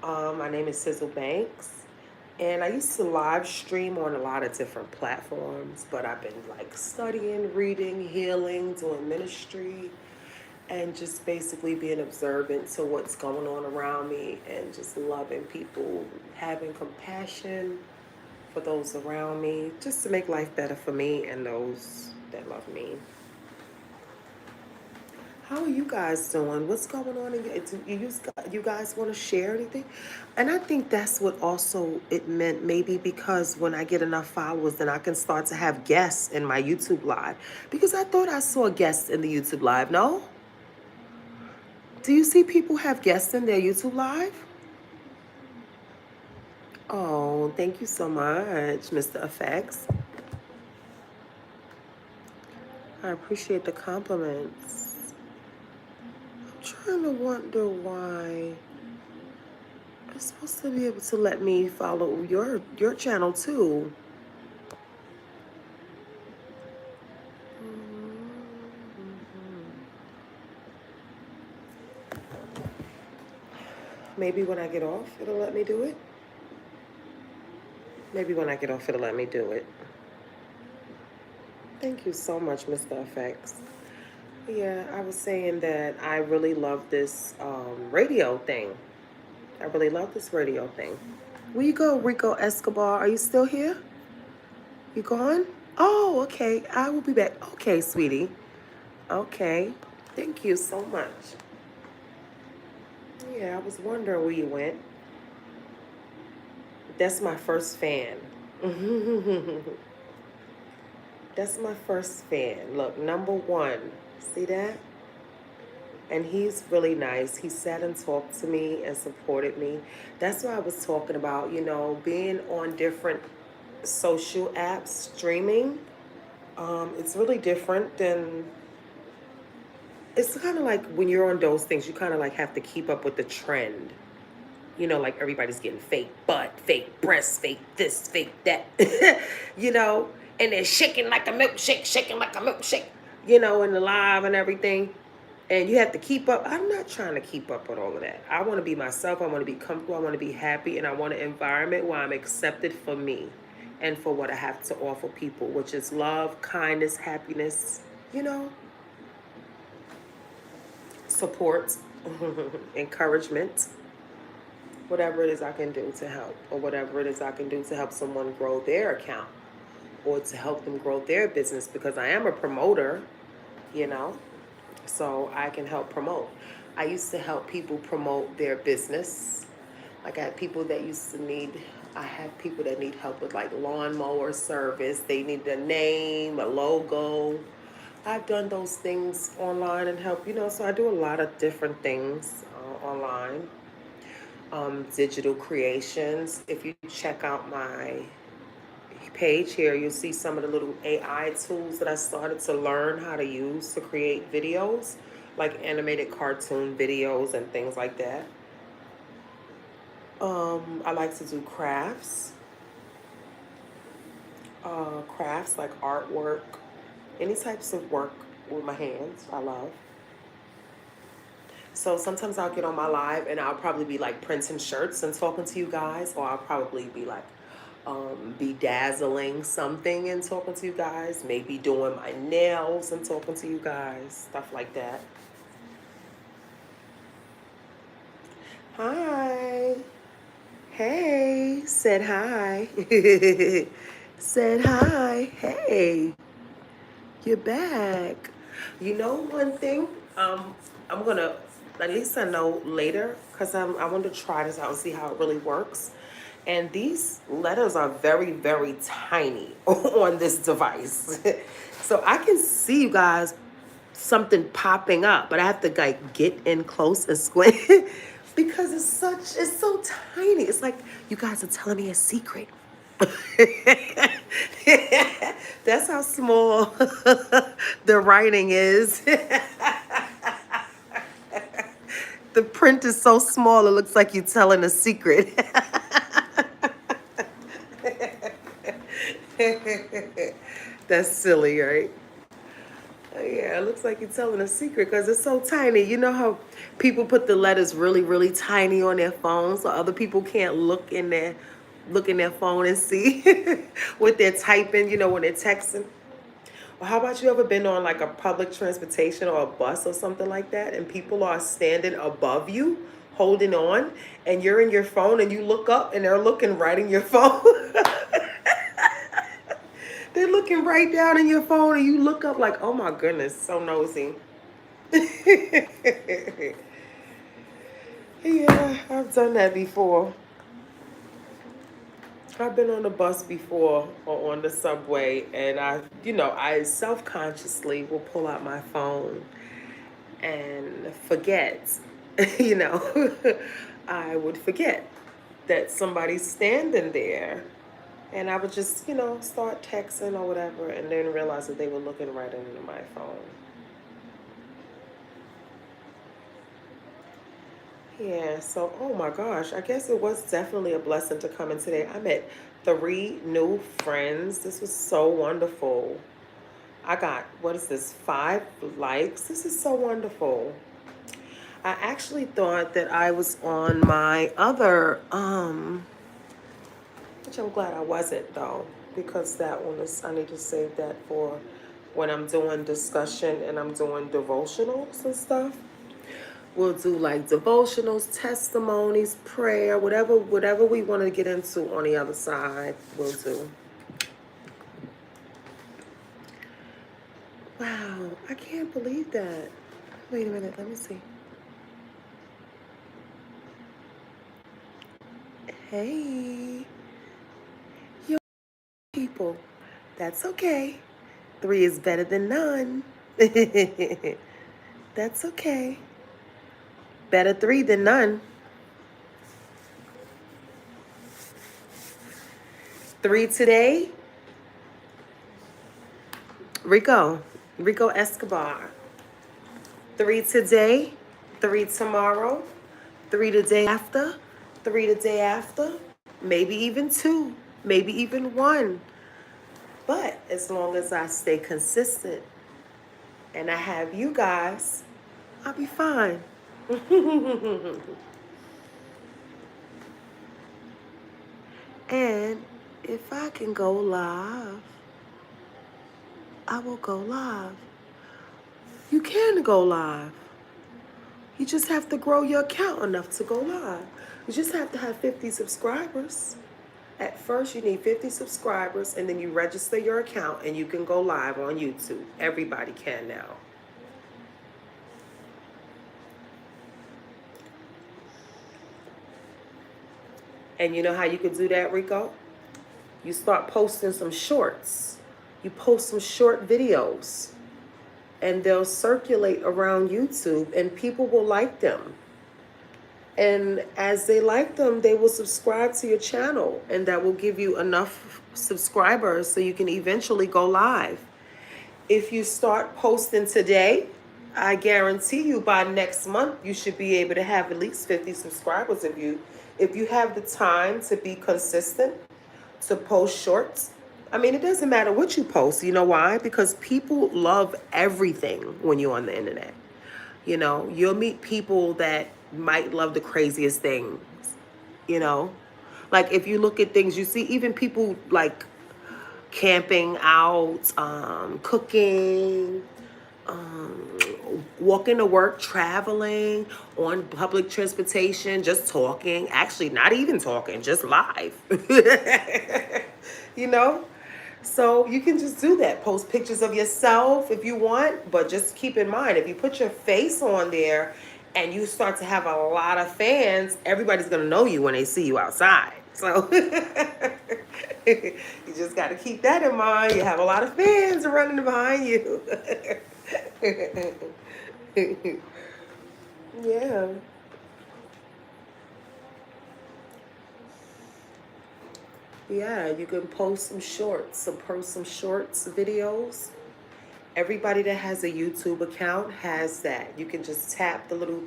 Speaker 1: My name is Sizzle Banks, and I used to live stream on a lot of different platforms, but I've been like studying, reading, healing, doing ministry, and just basically being observant to what's going on around me and just loving people, having compassion for those around me, just to make life better for me and those that love me. How are you guys doing? What's going on? You guys want to share anything? And I think that's what also it meant, maybe because when I get enough followers, then I can start to have guests in my YouTube live. Because I thought I saw guests in the YouTube live. No? Do you see people have guests in their YouTube live? Oh, thank you so much, Mr. Effects. I appreciate the compliments. I'm trying to wonder why. It's supposed to be able to let me follow your channel too. Maybe when I get off, it'll let me do it. Maybe when I get off, it'll let me do it. Thank you so much, Mr. Effects. Yeah, I was saying that I really love this radio thing. I really love this radio thing. Where you go, Rico Escobar? Are you still here? You gone? Oh, okay. I will be back. Okay, sweetie. Okay. Thank you so much. Yeah, I was wondering where you went. That's my first fan. That's my first fan. Look, number one. See that? And he's really nice. He sat and talked to me and supported me. That's why I was talking about, being on different social apps, streaming. It's really different than, it's kind of like when you're on those things, you kind of like have to keep up with the trend. Like everybody's getting fake butt, fake breasts, fake this, fake that, and they're shaking like a milkshake, in the live and everything. And you have to keep up. I'm not trying to keep up with all of that. I want to be myself. I want to be comfortable. I want to be happy. And I want an environment where I'm accepted for me and for what I have to offer people, which is love, kindness, happiness, support, encouragement, whatever it is I can do to help, or whatever it is I can do to help someone grow their account or to help them grow their business, because I am a promoter, so I can help promote. I used to help people promote their business. Like I have people that I have people that need help with like lawnmower service. They need a name, a logo. I've done those things online and help, so I do a lot of different things online. Digital creations. If you check out my page here, you'll see some of the little AI tools that I started to learn how to use to create videos, like animated cartoon videos and things like that. I like to do crafts. Crafts like artwork, any types of work with my hands, I love. So sometimes I'll get on my live and I'll probably be like printing shirts and talking to you guys, or I'll probably be like bedazzling something and talking to you guys, maybe doing my nails and talking to you guys, stuff like that. Hi. Hey, said hi. Said hi. Hey, you're back. You know one thing? I'm gonna, at least I know later, because I want to try this out and see how it really works. And these letters are very, very tiny on this device. So I can see, you guys, something popping up, but I have to like get in close and squint because it's so tiny. It's like you guys are telling me a secret. That's how small the writing is. The print is so small, it looks like you're telling a secret. That's silly, right? Yeah, it looks like you're telling a secret because it's so tiny. You know how people put the letters really, really tiny on their phones so other people can't look in their phone and see what they're typing, when they're texting. Well, how about you ever been on like a public transportation or a bus or something like that, and people are standing above you, holding on, and you're in your phone and you look up and they're looking right in your phone. They're looking right down in your phone and you look up like, oh my goodness, so nosy. Yeah, I've done that before. I've been on the bus before or on the subway, and I self-consciously will pull out my phone and forget, you know, I would forget that somebody's standing there. And I would just, start texting or whatever, and then realize that they were looking right into my phone. Yeah, so, oh my gosh, I guess it was definitely a blessing to come in today. I met 3 new friends. This was so wonderful. I got, what is this, 5 likes? This is so wonderful. I actually thought that I was on my other, which I'm glad I wasn't though, because that one is, I need to save that for when I'm doing discussion and I'm doing devotionals and stuff. We'll do like devotionals, testimonies, prayer, whatever we want to get into on the other side, we'll do. Wow, I can't believe that. Wait a minute, let me see. Hey, yo, people. That's okay. 3 is better than none. That's okay. Better 3 than none. 3 today, Rico Escobar. 3 today, 3 tomorrow, 3 the day after, 3 the day after, maybe even 2, maybe even 1. But as long as I stay consistent and I have you guys, I'll be fine. And if I can go live, I will go live. You can go live. You just have to grow your account enough to go live. You just have to have 50 subscribers. At first, you need 50 subscribers, and then you register your account, and you can go live on YouTube. Everybody can now. And you know how you can do that, Rico? You start posting some shorts. You post some short videos, and they'll circulate around YouTube, and people will like them. And as they like them, they will subscribe to your channel, and that will give you enough subscribers so you can eventually go live. If you start posting today, I guarantee you by next month you should be able to have at least 50 subscribers. If you have the time to be consistent, to post shorts. I mean, it doesn't matter what you post. You know why? Because people love everything when you're on the internet. You'll meet people that might love the craziest things, you know? Like if you look at things, you see even people like camping out, cooking, walking to work, traveling, on public transportation, just talking, actually not even talking, just live. you know? So you can just do that. Post pictures of yourself if you want, but just keep in mind, if you put your face on there and you start to have a lot of fans, everybody's going to know you when they see you outside. So you just got to keep that in mind. You have a lot of fans running behind you. Yeah. Yeah, you can post some shorts, some shorts videos. Everybody that has a YouTube account has that. You can just tap the little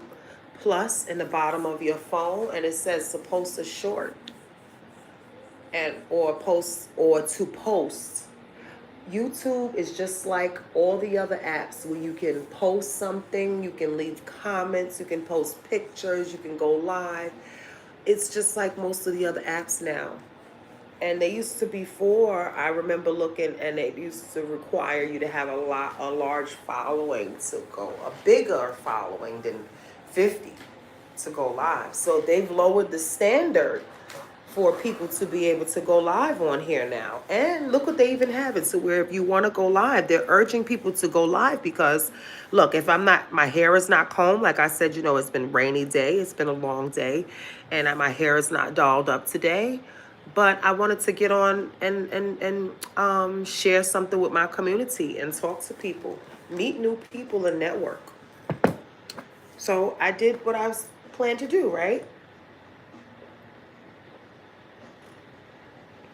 Speaker 1: plus in the bottom of your phone and it says to post a short or to post. YouTube is just like all the other apps where you can post something, you can leave comments, you can post pictures, you can go live. It's just like most of the other apps now. And they used to before, I remember looking, and they used to require you to have a large following to go, a bigger following than 50 to go live. So they've lowered the standard for people to be able to go live on here now. And look what they even have it to where if you want to go live, they're urging people to go live because, look, if I'm not, my hair is not combed, like I said, it's been rainy day, it's been a long day, and my hair is not dolled up today. But I wanted to get on and share something with my community and talk to people, meet new people, and network. So I did what I was planned to do, right?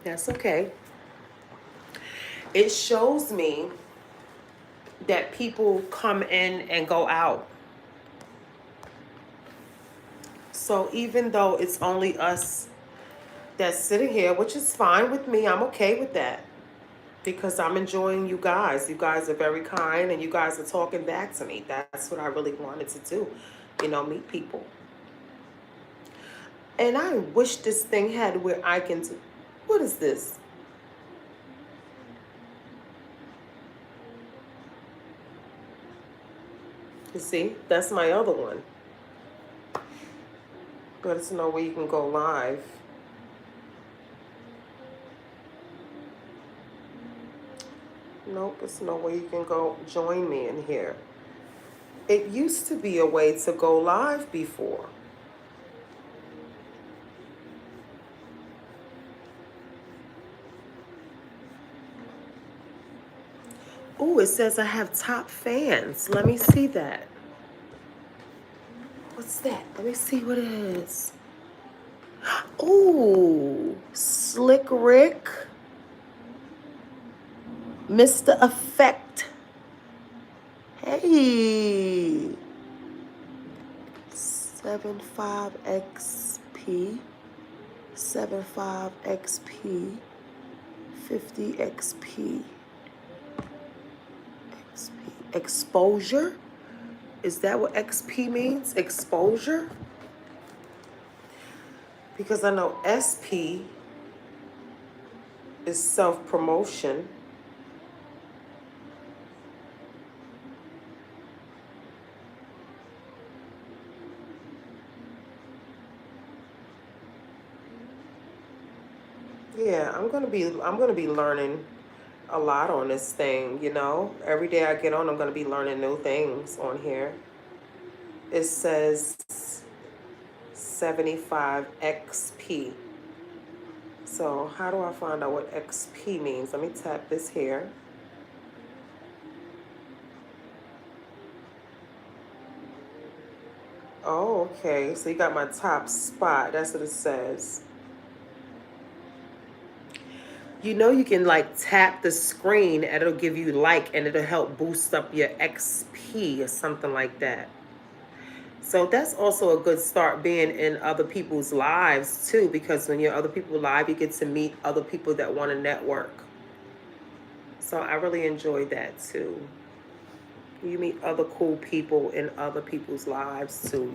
Speaker 1: That's okay. It shows me that people come in and go out. So even though it's only us that's sitting here, which is fine with me, I'm okay with that. Because I'm enjoying you guys. You guys are very kind and you guys are talking back to me. That's what I really wanted to do. Meet people. And I wish this thing had where I can do. What is this? You see, that's my other one. Let us know where you can go live. Nope, it's no way you can go join me in here. It used to be a way to go live before. Oh, it says I have top fans. Let me see that. What's that? Let me see what it is. Oh, Slick Rick. Mr. Effect. Hey. 75XP. 75XP. 50XP. Exposure? Is that what XP means? Exposure? Because I know SP is self-promotion. Yeah, I'm gonna be learning a lot on this thing, Every day I get on, I'm gonna be learning new things on here. It says 75 XP. So how do I find out what XP means? Let me tap this here. Oh, okay. So you got my top spot. That's what it says. You can tap the screen and it'll give you and it'll help boost up your XP or something like that. So that's also a good start being in other people's lives too, because when you're other people's live, you get to meet other people that want to network. So I really enjoyed that too. You meet other cool people in other people's lives too,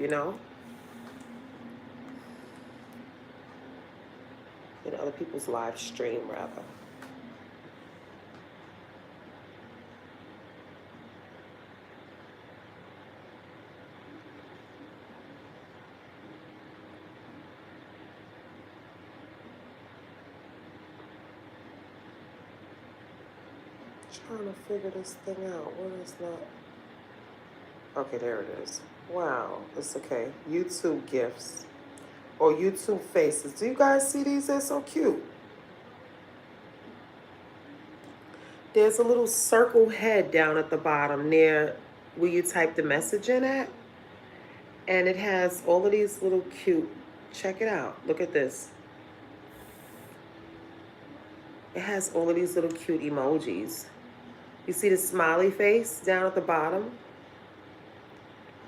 Speaker 1: In other people's live stream rather. Trying to figure this thing out. What is that? Okay, there it is. Wow, it's okay. YouTube gifts or YouTube faces. Do you guys see these? They're so cute. There's a little circle head down at the bottom near where you type the message in at. And it has all of these little cute, check it out. Look at this. It has all of these little cute emojis. You see the smiley face down at the bottom?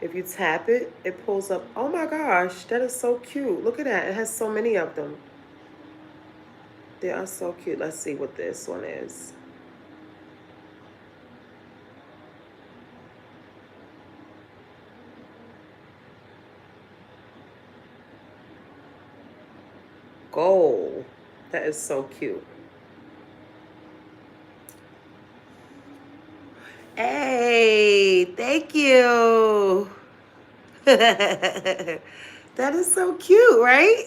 Speaker 1: If you tap it, it pulls up. Oh my gosh, that is so cute. Look at that. It has so many of them. They are so cute. Let's see what this one is. Gold. That is so cute. Hey, thank you. That is so cute, right?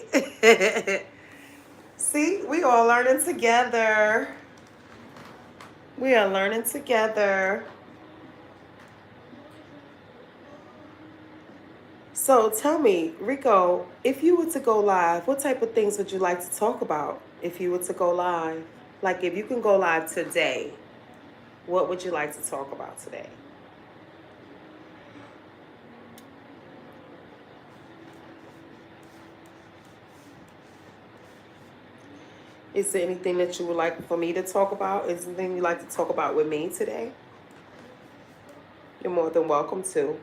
Speaker 1: See, we all learning together. We are learning together. So tell me, Rico, if you were to go live, what type of things would you like to talk about if you were to go live? Like if you can go live today, what would you like to talk about today? Is there anything that you would like for me to talk about? Is there anything you'd like to talk about with me today? You're more than welcome to.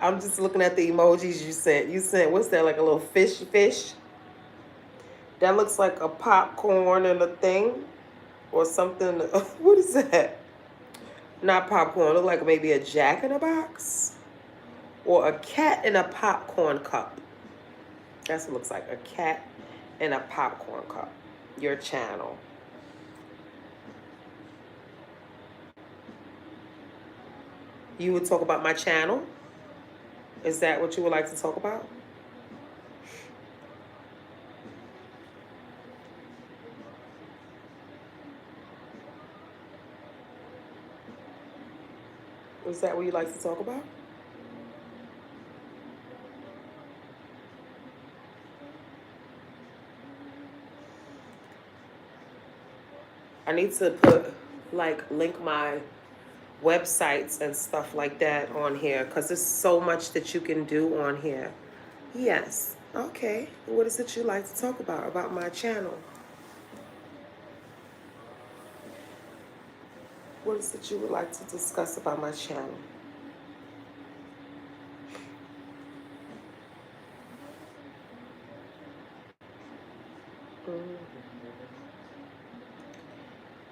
Speaker 1: I'm just looking at the emojis you sent. You sent, what's that, like a little fish? That looks like a popcorn and a thing or something. What is that? Not popcorn. Look like maybe a Jack in a Box or a cat in a popcorn cup. That's what it looks like. A cat in a popcorn cup. Your channel. You would talk about my channel? Is that what you would like to talk about? Is that what you like to talk about? I need to put, like, link my websites and stuff like that on here because there's so much that you can do on here. Yes. Okay. What is it you like to talk about my channel? What is it you would like to discuss about my channel?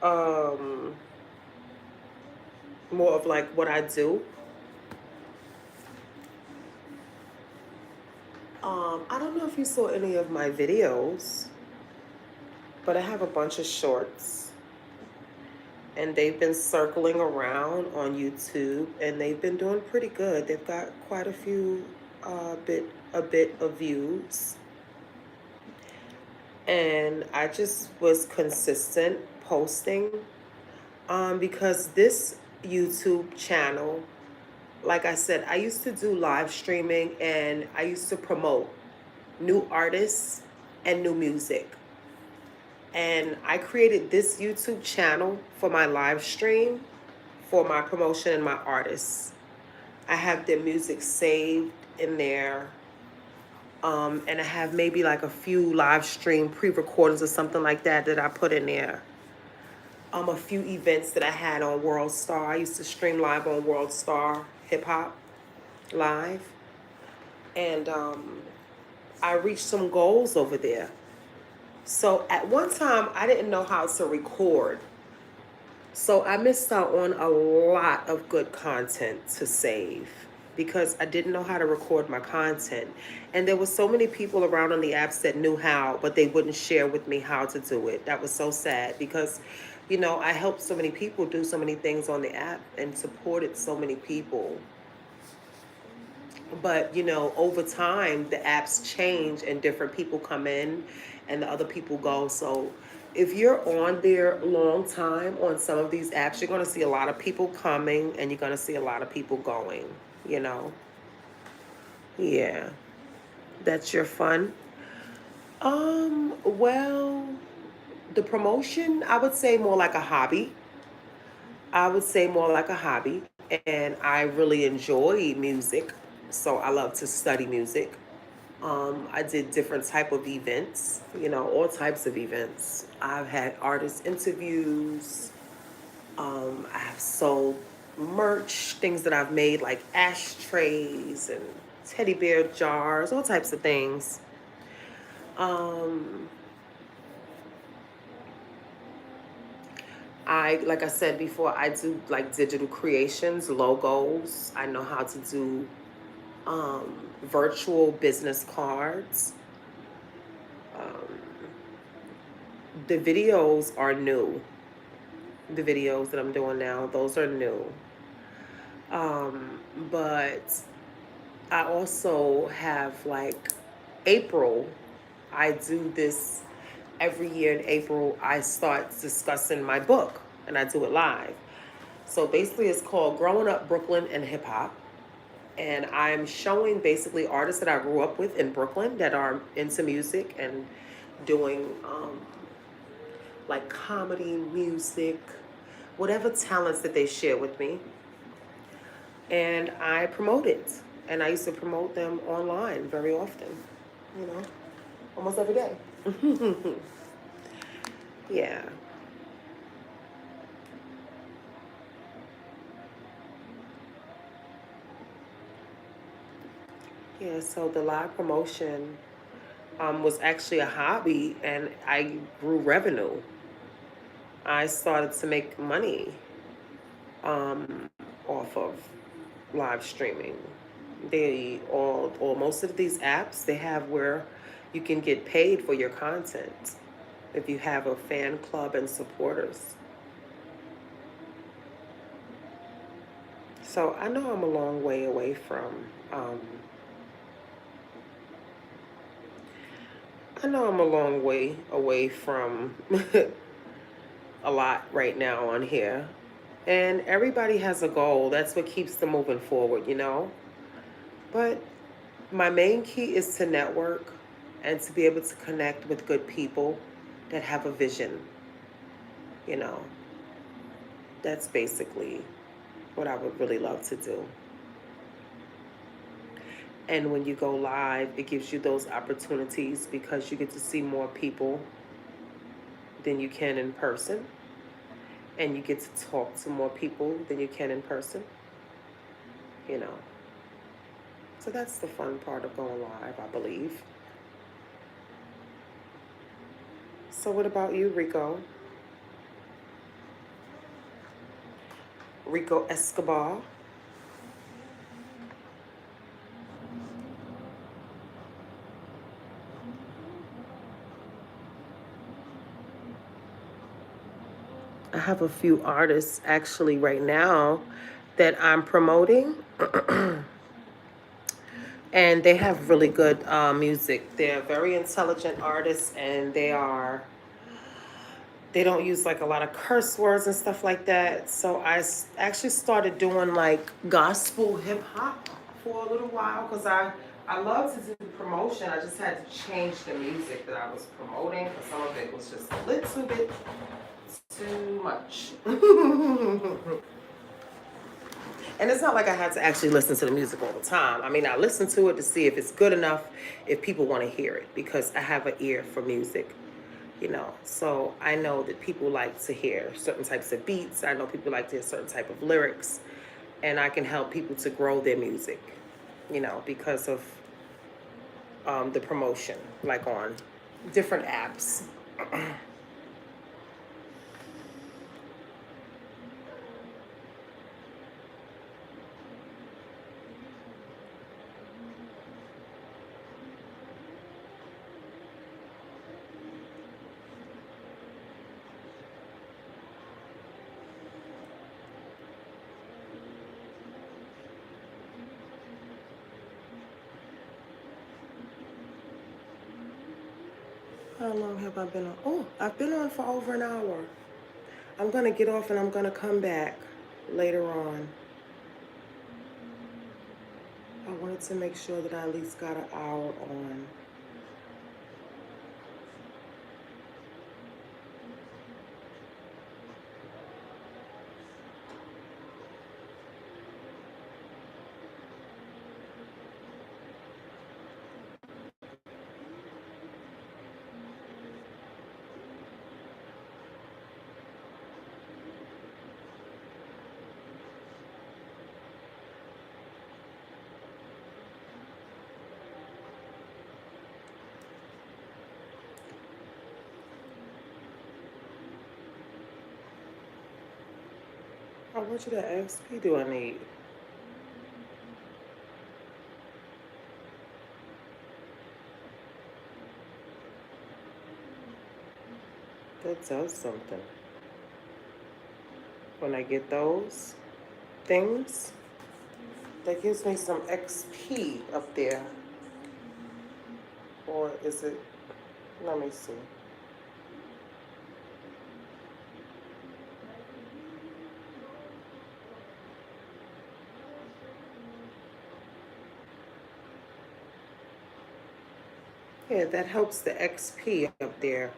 Speaker 1: Um, More of like what I do. I don't know if you saw any of my videos, but I have a bunch of shorts and they've been circling around on YouTube and they've been doing pretty good. They've got quite a few a bit of views. And I just was consistent posting because this YouTube channel, like I said, I used to do live streaming and I used to promote new artists and new music. And I created this YouTube channel for my live stream, for my promotion and my artists. I have their music saved in there. And I have maybe like a few live stream pre-recordings or something like that I put in there. A few events that I had on World Star. I used to stream live on World Star Hip Hop Live. And I reached some goals over there. So at one time, I didn't know how to record. So I missed out on a lot of good content to save because I didn't know how to record my content. And there were so many people around on the apps that knew how, but they wouldn't share with me how to do it. That was so sad because, you know, I helped so many people do so many things on the app and supported so many people. But, you know, over time, the apps change and different people come in and the other people go. So if you're on there long time on some of these apps, you're going to see a lot of people coming and you're going to see a lot of people going, you know. Yeah, that's your fun. Well, the promotion, I would say more like a hobby. I would say more like a hobby. And I really enjoy music. So I love to study music. I did different type of events, you know, all types of events. I've had artist interviews. I have sold merch, things that I've made like ashtrays and teddy bear jars, all types of things. Um, like I said before, I do like digital creations, logos. I know how to do virtual business cards. The videos are new. The videos that I'm doing now, those are new. But I also have like April. I do this every year in April. I start discussing my book and I do it live. So basically, it's called Growing Up Brooklyn and Hip Hop. And I'm showing basically artists that I grew up with in Brooklyn that are into music and doing like comedy, music, whatever talents that they share with me. And I promote it. And I used to promote them online very often, you know, almost every day. Yeah. Yeah, so the live promotion was actually a hobby and I grew revenue. I started to make money um, off of live streaming. They all, or most of these apps, they have where you can get paid for your content if you have a fan club and supporters. So I know I'm a long way away from, um, I know I'm a long way away from a lot right now on here. And everybody has a goal. That's what keeps them moving forward, you know? But my main key is to network and to be able to connect with good people that have a vision, you know? That's basically what I would really love to do. And when you go live, it gives you those opportunities because you get to see more people than you can in person. And you get to talk to more people than you can in person, you know? So that's the fun part of going live, I believe. So what about you, Rico? Rico Escobar? I have a few artists actually right now that I'm promoting, and they have really good music. They're very intelligent artists, and they don't use like a lot of curse words and stuff like that. So actually started doing like gospel hip hop for a little while because I love to do promotion. I just had to change the music that I was promoting because some of it was just a little bit too much. And it's not like I had to actually listen to the music all the time. I mean, I listen to it to see if it's good enough, if people want to hear it, because I have an ear for music, you know. So I know that people like to hear certain types of beats. I know people like to hear certain type of lyrics, and I can help people to grow their music, you know, because of the promotion, like on different apps. How long have I been on? Oh, I've been on for over an hour. I'm gonna get off and I'm gonna come back later on. I wanted to make sure that I at least got an hour on. How much of the XP do I need? That does something. When I get those things, that gives me some XP up there. Or is it, let me see. Yeah, that helps the XP up there.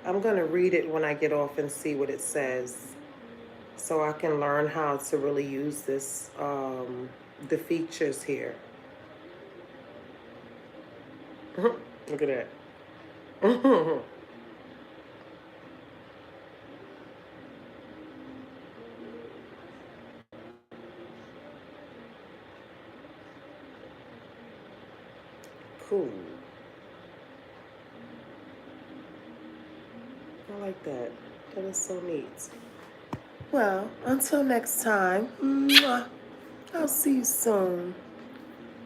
Speaker 1: I'm going to read it when I get off and see what it says, so I can learn how to really use this, the features here. Look at that. Cool. I like that. That is so neat. Well, until next time, I'll see you soon.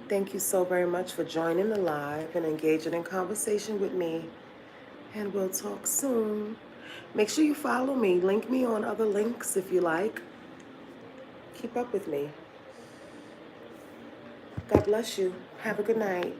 Speaker 1: Thank you so very much for joining the live and engaging in conversation with me. And we'll talk soon. Make sure you follow me. Link me on other links if you like. Keep up with me. God bless you. Have a good night.